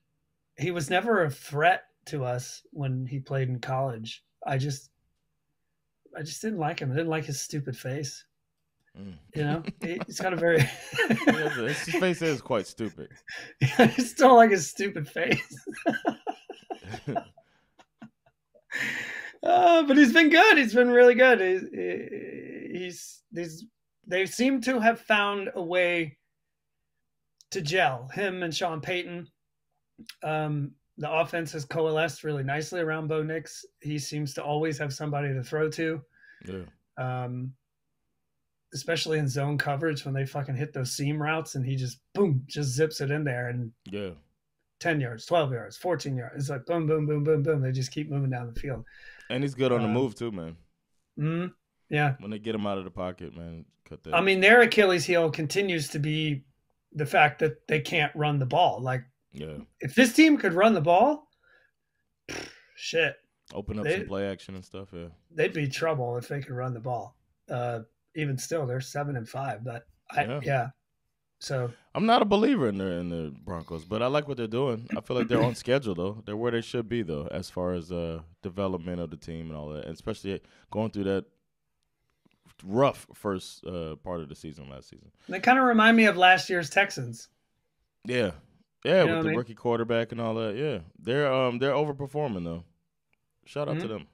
He was never a threat to us when he played in college. I just didn't like him. I didn't like his stupid face. You know, he's got a very his face is quite stupid. I just don't like his stupid face. But he's been good. He's been really good. They seem to have found a way to gel, him and Sean Payton. The offense has coalesced really nicely around Bo Nix. He seems to always have somebody to throw to. Yeah. Especially in zone coverage when they fucking hit those seam routes and he just zips it in there and 10 yards, 12 yards, 14 yards. It's like boom, boom, boom, boom, boom. They just keep moving down the field. And he's good on the move too, man. Yeah. When they get him out of the pocket, man, cut that. I mean, their Achilles heel continues to be the fact that they can't run the ball. Like, if this team could run the ball, shit. Open up some play action and stuff, yeah. They'd be trouble if they could run the ball. Even still, they're 7-5, but So I'm not a believer in the Broncos, but I like what they're doing. I feel like they're on schedule though. They're where they should be though, as far as development of the team and all that, and especially going through that rough first part of the season last season. They kind of remind me of last year's Texans. Yeah, with the rookie quarterback and all that. Yeah, they're overperforming though. Shout out to them.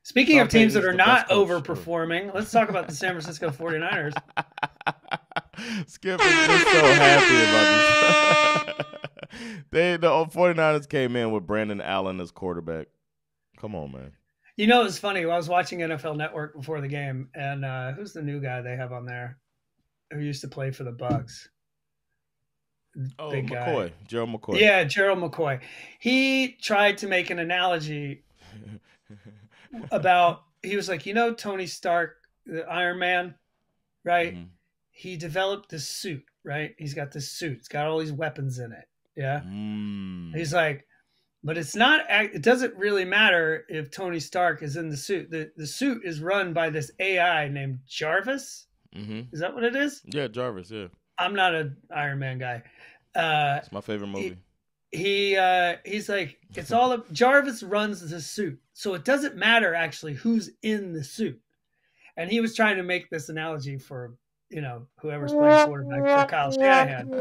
Speaking of teams that are not overperforming, let's talk about the San Francisco 49ers. Skip is just so happy about this. The 49ers came in with Brandon Allen as quarterback. Come on, man. You know, it was funny. I was watching NFL Network before the game, and who's the new guy they have on there who used to play for the Bucs? Oh, McCoy. Gerald McCoy. Yeah, Gerald McCoy. He tried to make an analogy about, he was like, Tony Stark, the Iron Man, right? Mm-hmm. He developed this suit, right? He's got this suit. It's got all these weapons in it. Yeah. He's like, but it doesn't really matter if Tony Stark is in the suit. The suit is run by this AI named Jarvis. Mm-hmm. Is that what it is? Yeah, Jarvis, yeah. I'm not an Iron Man guy. It's my favorite movie. He's like, Jarvis runs the suit. So it doesn't matter actually who's in the suit. And he was trying to make this analogy for, whoever's playing quarterback for Kyle Shanahan.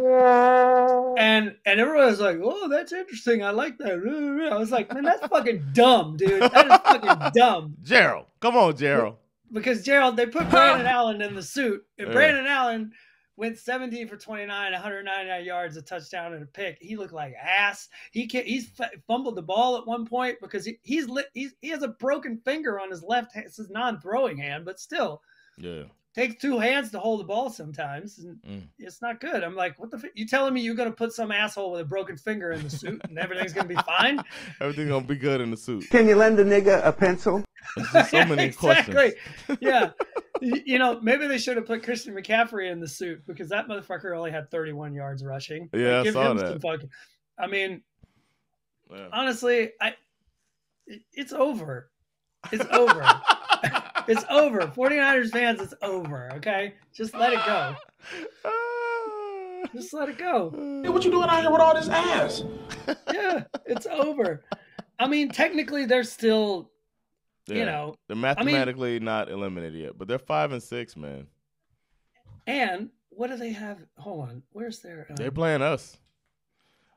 And everyone was like, oh, that's interesting. I like that. I was like, man, that's fucking dumb, dude. That is fucking dumb. Gerald. Come on, Gerald. Because Gerald, they put Brandon Allen in the suit. And Brandon Allen went 17 for 29, 199 yards, a touchdown, and a pick. He looked like ass. He's fumbled the ball at one point because he has a broken finger on his left hand. It's his non-throwing hand, but still. Yeah. Takes 2 hands to hold the ball sometimes, and it's not good. I'm like, what the you telling me you're going to put some asshole with a broken finger in the suit and everything's going to be fine? Everything's going to be good in the suit. Can you lend a nigga a pencil? There's so many questions. Yeah. Maybe they should have put Christian McCaffrey in the suit because that motherfucker only had 31 yards rushing. Yeah, I saw that. Honestly, it's over. It's over. It's over. 49ers fans, it's over, okay? Just let it go. Just let it go. Hey, what you doing out here with all this ass? Yeah, it's over. I mean, technically, they're still, they're mathematically not eliminated yet, but they're 5-6, man. And what do they have? Hold on. Where's their... They're playing us.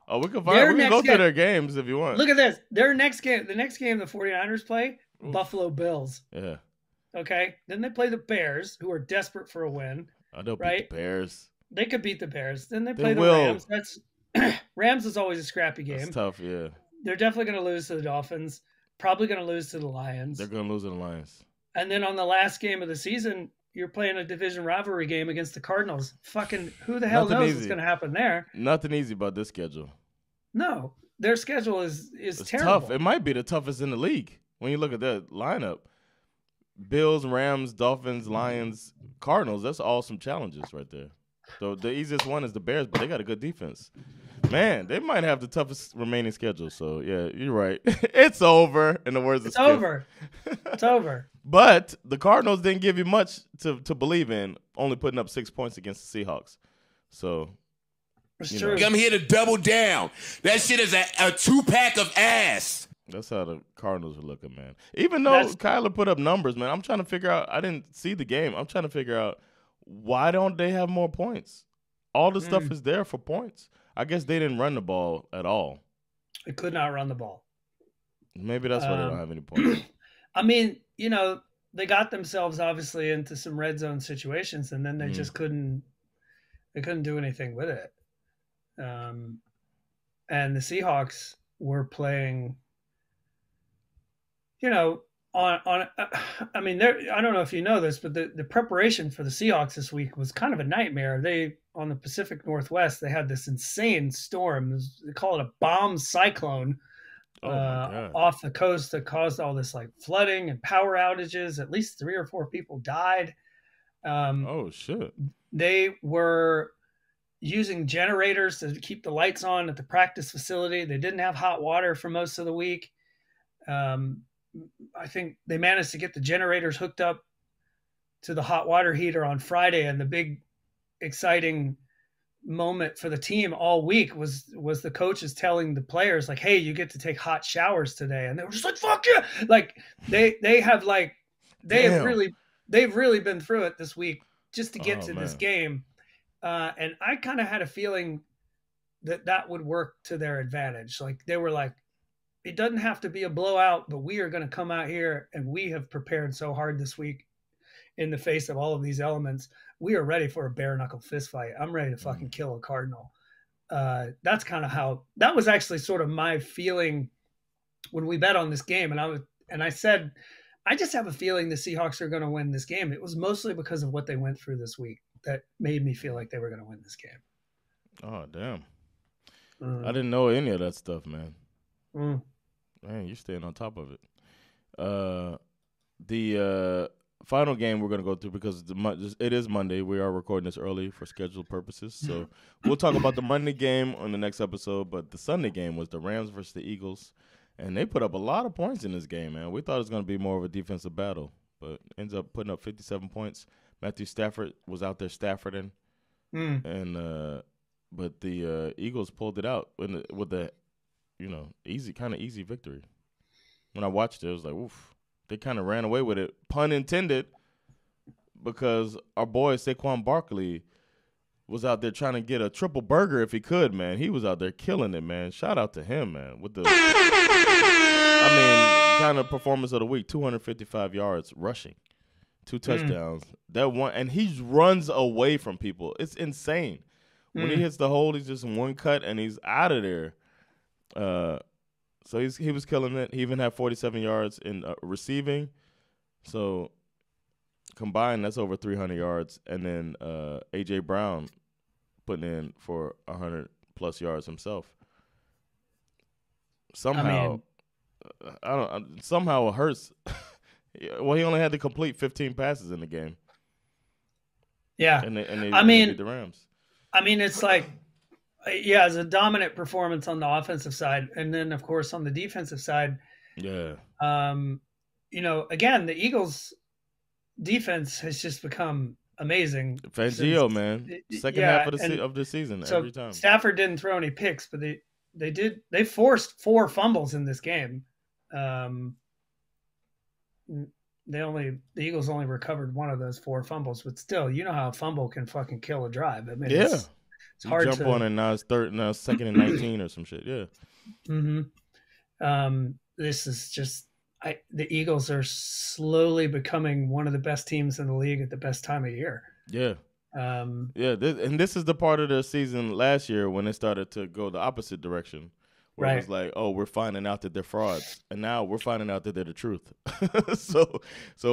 Oh, we can go through their games if you want. Look at this. Their next game, the next game the 49ers play, Buffalo Bills. Yeah. Okay, then they play the Bears, who are desperate for a win. They'll beat the Bears. They could beat the Bears. Then they play the Rams. Rams is always a scrappy game. It's tough, yeah. They're definitely going to lose to the Dolphins. Probably going to lose to the Lions. They're going to lose to the Lions. And then on the last game of the season, you're playing a division rivalry game against the Cardinals. Fucking who the hell Nothing knows easy. what's going to happen there? Nothing easy about this schedule. No, their schedule is It's terrible. tough. It might be the toughest in the league when you look at that lineup. Bills, Rams, Dolphins, Lions, Cardinals. That's all some challenges right there. So the easiest one is the Bears, but they got a good defense. Man, they might have the toughest remaining schedule. So yeah, you're right. It's over. In the words of It's Schif. over. It's over. But the Cardinals didn't give you much to believe in, only putting up 6 points against the Seahawks. So It's true. I'm here to double down. That shit is a 2-pack of ass. that's how the Cardinals are looking, man. Even though Kyler put up numbers, man, I'm trying to figure out. I didn't see the game. I'm trying to figure out why don't they have more points? All the stuff is there for points. I guess they didn't run the ball at all. They could not run the ball. Maybe that's why they don't have any points. I mean, you know, they got themselves obviously into some red zone situations, and then they just couldn't. They couldn't do anything with it. And the Seahawks were playing. You know, I mean, I don't know if you know this, but the preparation for the Seahawks this week was kind of a nightmare. They, on the Pacific Northwest, they had this insane storm. They call it a bomb cyclone off the coast that caused all this like flooding and power outages. At least 3 or 4 people died. Oh, shit. They were using generators to keep the lights on at the practice facility. They didn't have hot water for most of the week. I think they managed to get the generators hooked up to the hot water heater on Friday, and the big exciting moment for the team all week was the coaches telling the players like, hey, you get to take hot showers today. And they were just like, fuck yeah. Like they've really been through it this week just to get to this game. And I kind of had a feeling that would work to their advantage. Like they were like, it doesn't have to be a blowout, but we are going to come out here and we have prepared so hard this week in the face of all of these elements. We are ready for a bare knuckle fist fight. I'm ready to fucking kill a Cardinal. That's kind of how that was actually sort of my feeling when we bet on this game. And I said, I just have a feeling the Seahawks are going to win this game. It was mostly because of what they went through this week that made me feel like they were going to win this game. Oh, damn. I didn't know any of that stuff, man. Man, you're staying on top of it. The final game we're going to go through, because it is Monday. We are recording this early for scheduled purposes. So we'll talk about the Monday game on the next episode. But the Sunday game was the Rams versus the Eagles. And they put up a lot of points in this game, man. We thought it was going to be more of a defensive battle, but ends up putting up 57 points. Matthew Stafford was out there Staffording. But the Eagles pulled it out with the easy victory. When I watched it, it was like, oof. They kind of ran away with it, pun intended, because our boy Saquon Barkley was out there trying to get a triple burger if he could, man. He was out there killing it, man. Shout out to him, man. With the, kind of performance of the week, 255 yards rushing, 2 touchdowns. That one, and he runs away from people. It's insane. When he hits the hole, he's just in one cut and he's out of there. So he was killing it. He even had 47 yards in receiving. So combined, that's over 300 yards. And then A.J. Brown putting in for 100-plus yards himself. Somehow, somehow it hurts. Well, he only had to complete 15 passes in the game. Yeah. And they beat the Rams. I mean, it's like, yeah, it's a dominant performance on the offensive side. And then, of course, on the defensive side, again, the Eagles' defense has just become amazing. Fangio, man. Second half of the season, so every time. Stafford didn't throw any picks, but they forced 4 fumbles in this game. The Eagles only recovered 1 of those 4 fumbles, but still, you know how a fumble can fucking kill a drive. I mean, it's hard to jump on it. Now it's second and 19 or some shit. Yeah. This is just the Eagles are slowly becoming one of the best teams in the league at the best time of year. Yeah. And this is the part of the season last year when it started to go the opposite direction, Where it Right. was like, oh, we're finding out that they're frauds, and now we're finding out that they're the truth. so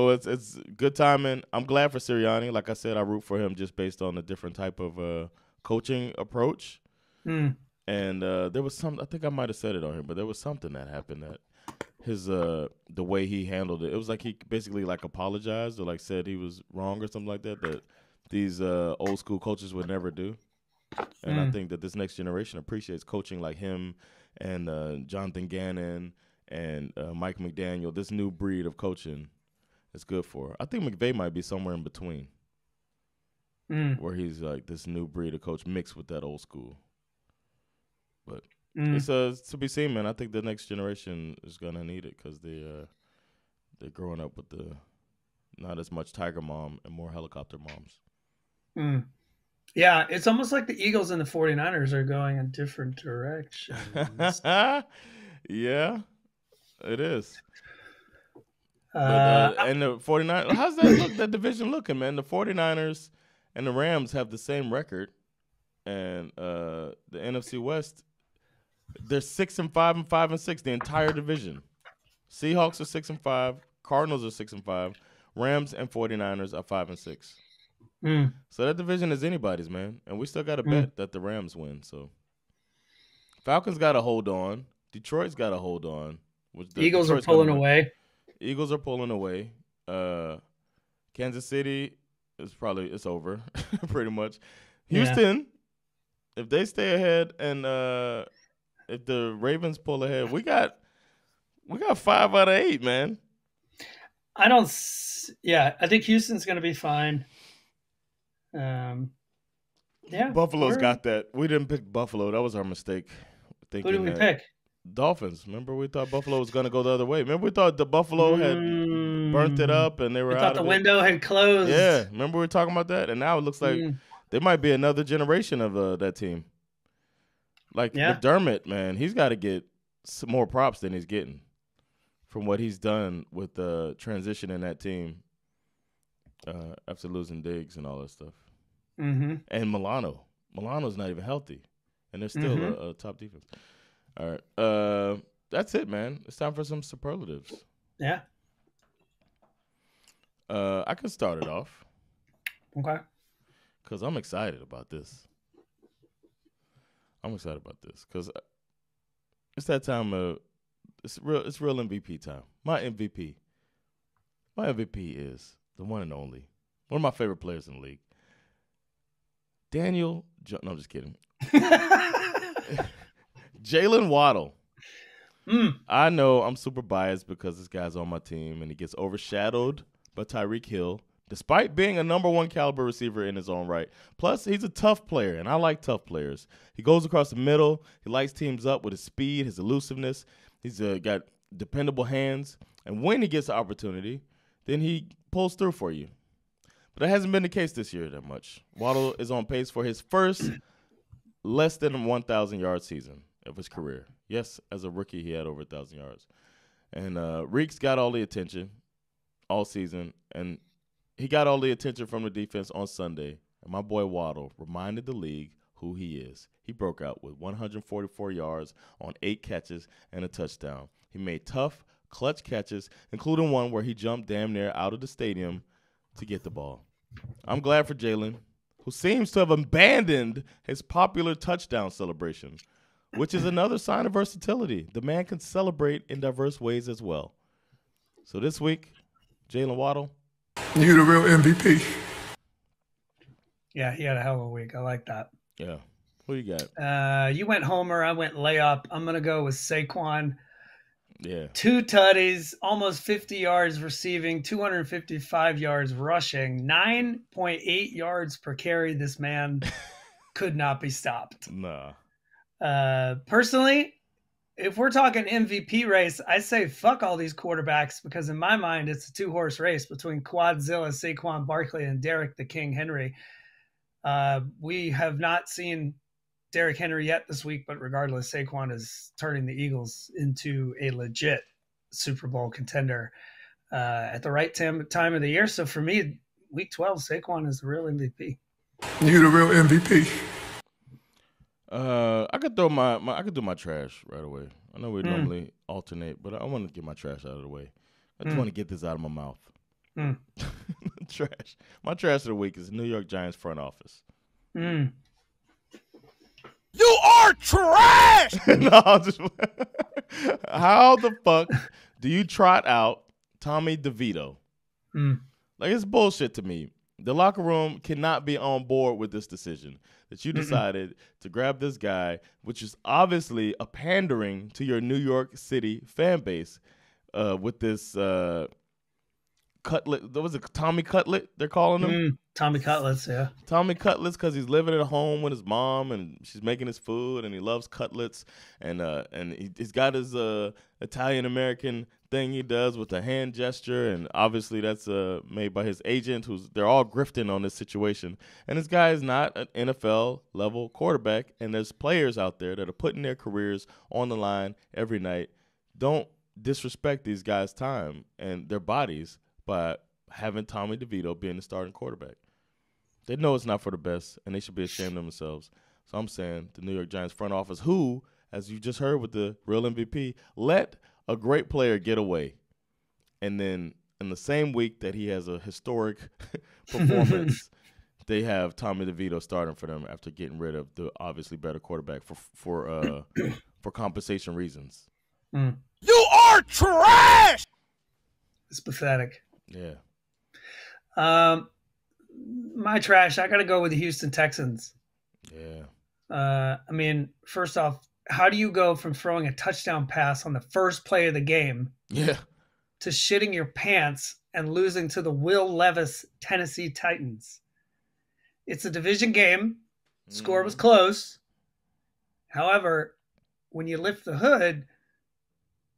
it's good timing. I'm glad for Sirianni. Like I said, I root for him just based on the different type of coaching approach. Mm. And there was some. I think I might have said it on here, but there was something that happened that his the way he handled it. It was like he basically like apologized or like said he was wrong or something like that. That these old school coaches would never do. And I think that this next generation appreciates coaching like him and Jonathan Gannon and Mike McDaniel. This new breed of coaching is good for. I think McVay might be somewhere in between, where he's like this new breed of coach mixed with that old school. But it's to be seen, man. I think the next generation is gonna need it because they're growing up with the not as much Tiger Mom and more helicopter moms. Yeah, it's almost like the Eagles and the 49ers are going in different directions. Yeah, it is. And the 49ers, how's that division looking, man? The 49ers and the Rams have the same record, and the NFC West, they're 6-5 and 5-6, the entire division. Seahawks are 6-5, Cardinals are 6-5, Rams and 49ers are 5-6. So that division is anybody's, man. And we still got to bet that the Rams win. So Falcons got to hold on. Detroit's got to hold on. Eagles are pulling away. Eagles are pulling away. Kansas City it's over pretty much. Houston, if they stay ahead and if the Ravens pull ahead, we got 5 out of 8, man. I think Houston's going to be fine. Buffalo's got that. We didn't pick Buffalo. That was our mistake. Who did we pick? Dolphins. Remember, we thought Buffalo was going to go the other way. Remember, we thought the Buffalo had burnt it up and they were out of it. The window had closed. Yeah, remember we were talking about that? And now it looks like there might be another generation of that team. Like McDermott, man, he's got to get some more props than he's getting from what he's done with the transition in that team after losing Diggs and all that stuff. And Milano's not even healthy, and they're still a top defense. All right, that's it, man. It's time for some superlatives. Yeah. I can start it off. Okay. Because I'm excited about this. Because it's that time of it's real MVP time. My MVP is the one and only, one of my favorite players in the league. No, I'm just kidding. Jalen Waddle. I know I'm super biased because this guy's on my team and he gets overshadowed by Tyreek Hill, despite being a number 1 caliber receiver in his own right. Plus, he's a tough player, and I like tough players. He goes across the middle. He lights teams up with his speed, his elusiveness. He's got dependable hands. And when he gets the opportunity, then he pulls through for you. But that hasn't been the case this year that much. Waddle is on pace for his first less than 1,000-yard season of his career. Yes, as a rookie, he had over 1,000 yards. And Reeks got all the attention all season, and he got all the attention from the defense on Sunday. And my boy Waddle reminded the league who he is. He broke out with 144 yards on 8 catches and a touchdown. He made tough, clutch catches, including one where he jumped damn near out of the stadium to get the ball. I'm glad for Jalen, who seems to have abandoned his popular touchdown celebration, which is another sign of versatility. The man can celebrate in diverse ways as well. So this week, Jalen Waddle. You the real MVP. Yeah, he had a hell of a week. I like that. Yeah. Who you got? You went homer. I went layup. I'm going to go with Saquon. Yeah. 2 tutties, almost 50 yards receiving, 255 yards rushing, 9.8 yards per carry. This man could not be stopped. Nah. Personally, if we're talking MVP race, I say fuck all these quarterbacks because in my mind, it's a 2-horse race between Quadzilla, Saquon Barkley, and Derek the King Henry. We have not seen Derrick Henry yet this week, but regardless, Saquon is turning the Eagles into a legit Super Bowl contender at the right time of the year. So for me, week 12, Saquon is the real MVP. You the real MVP. I could throw I could do my trash right away. I know we normally alternate, but I want to get my trash out of the way. I just want to get this out of my mouth. Trash. My trash of the week is the New York Giants front office. You are trash! No, just how the fuck do you trot out Tommy DeVito? Like, it's bullshit to me. The locker room cannot be on board with this decision that you decided to grab this guy, which is obviously a pandering to your New York City fan base with this Cutlet. Was it Tommy Cutlet they're calling him? Tommy Cutlets, yeah. Tommy Cutlets, because he's living at home with his mom and she's making his food and he loves cutlets and he's got his Italian American thing he does with a hand gesture, and obviously that's made by his agent. They're all grifting on this situation, and this guy is not an NFL level quarterback. And there's players out there that are putting their careers on the line every night. Don't disrespect these guys' time and their bodies by having Tommy DeVito being the starting quarterback. They know it's not for the best, and they should be ashamed of themselves. So I'm saying the New York Giants front office, who, as you just heard with the real MVP, let a great player get away. And then in the same week that he has a historic performance, they have Tommy DeVito starting for them after getting rid of the obviously better quarterback for compensation reasons. You are trash! It's pathetic. Yeah. My trash, I got to go with the Houston Texans. Yeah. I mean, first off, how do you go from throwing a touchdown pass on the first play of the game to shitting your pants and losing to the Will Levis Tennessee Titans? It's a division game. Score was close. However, when you lift the hood,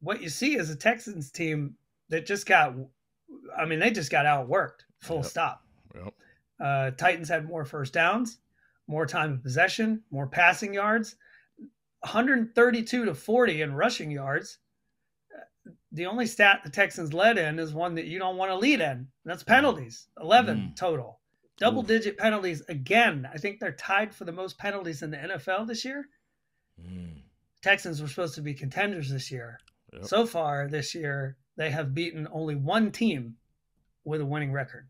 what you see is a Texans team that just got outworked, full stop. Yep. Titans had more first downs, more time of possession, more passing yards, 132-40 in rushing yards. The only stat the Texans led in is one that you don't want to lead in. And that's penalties, 11 total. Double-digit penalties again. I think they're tied for the most penalties in the NFL this year. Texans were supposed to be contenders this year. Yep. So far this year, they have beaten only one team with a winning record,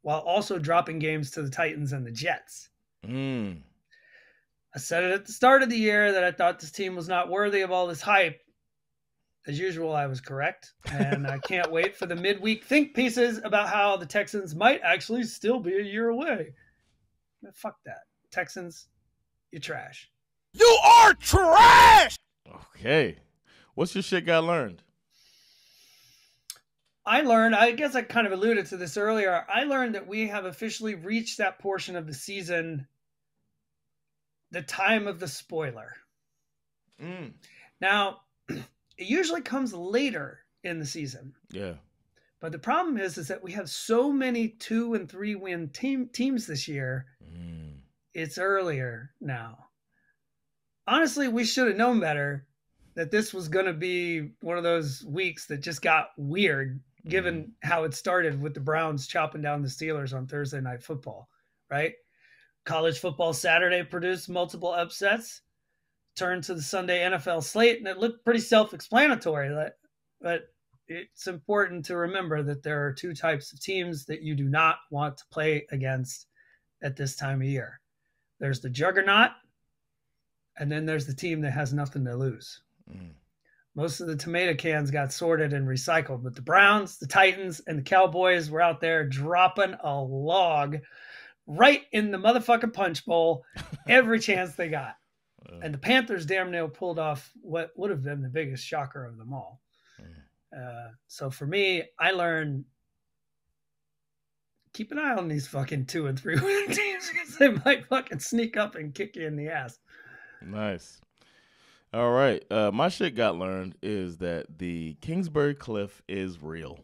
while also dropping games to the Titans and the Jets. I said it at the start of the year that I thought this team was not worthy of all this hype. As usual, I was correct. And I can't wait for the midweek think pieces about how the Texans might actually still be a year away. Fuck that. Texans, you're trash. You are trash! Okay. What's your shit got learned? I guess I kind of alluded to this earlier. I learned that we have officially reached that portion of the season, the time of the spoiler. Now, it usually comes later in the season. Yeah. But the problem is that we have so many 2 and 3 win teams this year. It's earlier now. Honestly, we should have known better that this was going to be one of those weeks that just got weird, given how it started with the Browns chopping down the Steelers on Thursday Night Football, right? College football Saturday produced multiple upsets, turned to the Sunday NFL slate, and it looked pretty self-explanatory. But it's important to remember that there are 2 types of teams that you do not want to play against at this time of year. There's the juggernaut, and then there's the team that has nothing to lose. Most of the tomato cans got sorted and recycled, but the Browns, the Titans, and the Cowboys were out there dropping a log right in the motherfucking punch bowl every chance they got. And the Panthers damn near pulled off what would have been the biggest shocker of them all. So for me, I learned, keep an eye on these fucking 2 and 3 win teams because they might fucking sneak up and kick you in the ass. Nice. All right. My shit got learned is that the Kingsbury Cliff is real.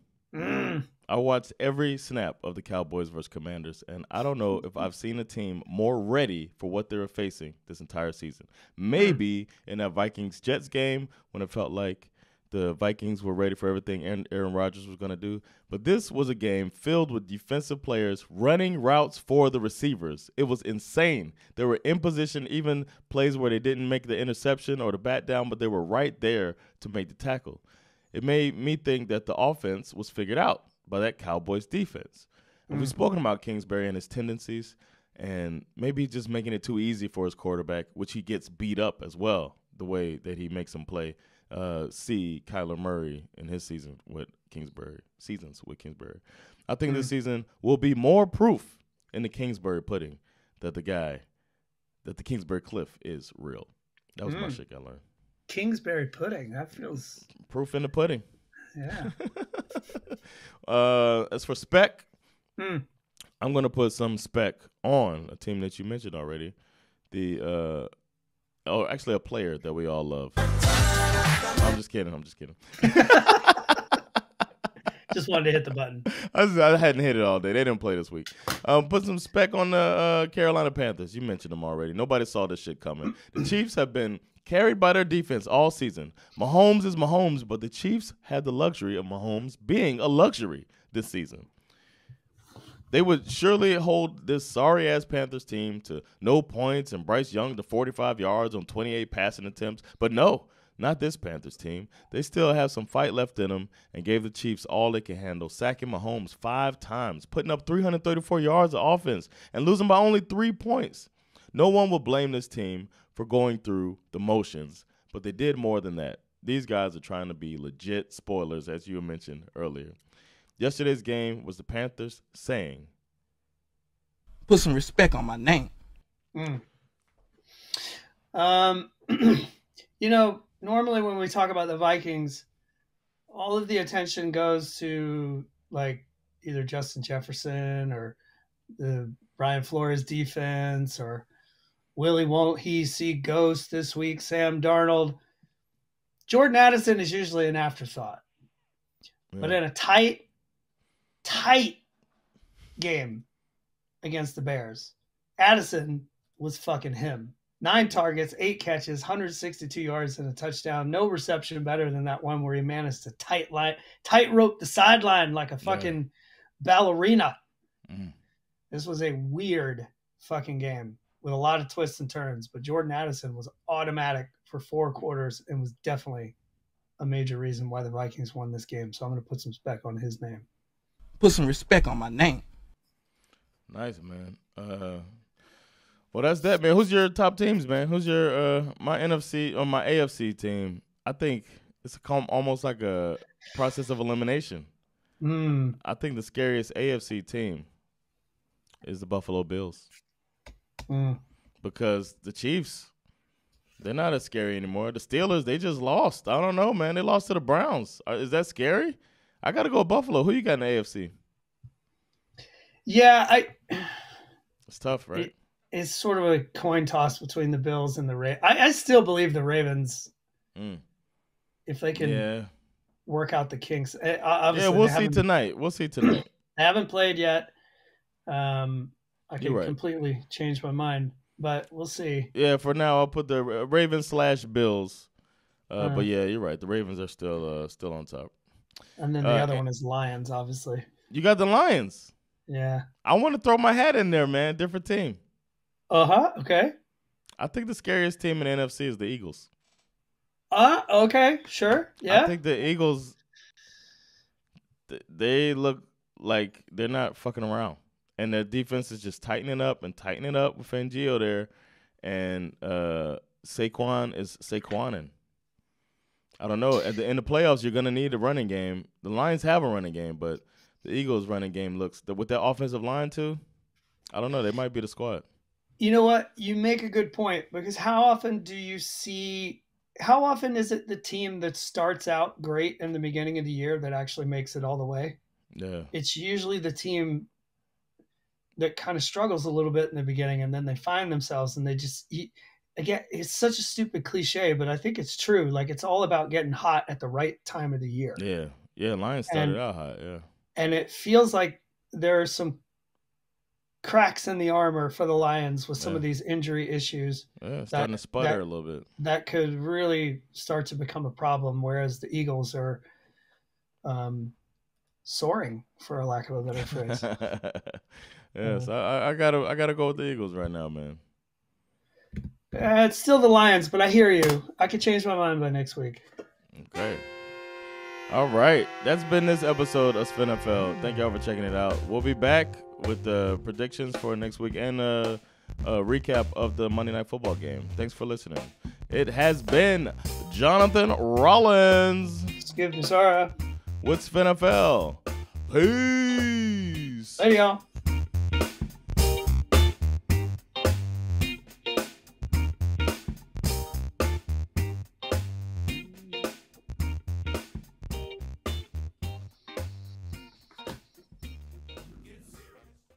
I watched every snap of the Cowboys versus Commanders, and I don't know if I've seen a team more ready for what they were facing this entire season. Maybe in that Vikings-Jets game when it felt like the Vikings were ready for everything Aaron Rodgers was going to do. But this was a game filled with defensive players running routes for the receivers. It was insane. They were in position, even plays where they didn't make the interception or the bat down, but they were right there to make the tackle. It made me think that the offense was figured out by that Cowboys defense. And we've spoken about Kingsbury and his tendencies, and maybe just making it too easy for his quarterback, which he gets beat up as well, the way that he makes him play. See Kyler Murray in his seasons with Kingsbury. I think this season will be more proof in the Kingsbury pudding that the Kingsbury cliff is real. That was my shit I learned. Kingsbury pudding. That feels proof in the pudding. Yeah. As for spec, I'm going to put some spec on a team that you mentioned already. Actually a player that we all love. I'm just kidding. Just wanted to hit the button. I hadn't hit it all day. They didn't play this week. Put some spec on the Carolina Panthers. You mentioned them already. Nobody saw this shit coming. The Chiefs have been carried by their defense all season. Mahomes is Mahomes, but the Chiefs had the luxury of Mahomes being a luxury this season. They would surely hold this sorry-ass Panthers team to no points and Bryce Young to 45 yards on 28 passing attempts. But no, not this Panthers team. They still have some fight left in them and gave the Chiefs all they can handle, sacking Mahomes 5 times, putting up 334 yards of offense, and losing by only 3 points. No one will blame this team for going through the motions, but they did more than that. These guys are trying to be legit spoilers, as you mentioned earlier. Yesterday's game was the Panthers saying, "Put some respect on my name." Normally when we talk about the Vikings, all of the attention goes to like either Justin Jefferson or the Brian Flores defense or Willie won't he see ghosts this week, Sam Darnold. Jordan Addison is usually an afterthought. Yeah. But in a tight game against the Bears, Addison was fucking him. 9 targets, 8 catches, 162 yards and a touchdown. No reception better than that one where he managed to tightrope the sideline like a fucking ballerina. This was a weird fucking game with a lot of twists and turns, but Jordan Addison was automatic for 4 quarters and was definitely a major reason why the Vikings won this game. So I'm going to put some spec on his name. Put some respect on my name. Nice, man. Well, that's that, man. Who's your top teams, man? Who's your my NFC or my AFC team? I think it's almost like a process of elimination. I think the scariest AFC team is the Buffalo Bills. Because the Chiefs, they're not as scary anymore. The Steelers, they just lost. I don't know, man. They lost to the Browns. Is that scary? I got to go Buffalo. Who you got in the AFC? Yeah, it's tough, right? It's sort of a coin toss between the Bills and the Ravens. I still believe the Ravens, if they can work out the kinks. Obviously, we'll see tonight. I haven't played yet. I can completely change my mind, but we'll see. Yeah, for now, I'll put the Ravens/Bills. But yeah, you're right. The Ravens are still on top. And then the other one is Lions, obviously. You got the Lions. Yeah. I want to throw my hat in there, man. Different team. Okay. I think the scariest team in the NFC is the Eagles. Okay, sure. Yeah. I think the Eagles, they look like they're not fucking around. And their defense is just tightening up with Fangio there. And Saquon is Saquoning. I don't know. In the playoffs, you're going to need a running game. The Lions have a running game, but the Eagles' running game looks – with that offensive line too, I don't know. They might be the squad. You know what? You make a good point because how often is it the team that starts out great in the beginning of the year that actually makes it all the way? Yeah. It's usually the team that kind of struggles a little bit in the beginning and then they find themselves and they just again, it's such a stupid cliche, but I think it's true. Like it's all about getting hot at the right time of the year. Yeah. Yeah. Lions started out hot. Yeah. And it feels like there are some cracks in the armor for the Lions with some of these injury issues. Yeah, starting to sputter a little bit. That could really start to become a problem, whereas the Eagles are soaring, for a lack of a better phrase. Yes, I gotta go with the Eagles right now, man. It's still the Lions, but I hear you. I could change my mind by next week. Okay. All right. That's been this episode of SveNFL. Thank y'all for checking it out. We'll be back with the predictions for next week and a recap of the Monday Night Football game. Thanks for listening. It has been Jonathan Rollins. Skip Nasara. With SveNFL. Peace. Later, y'all.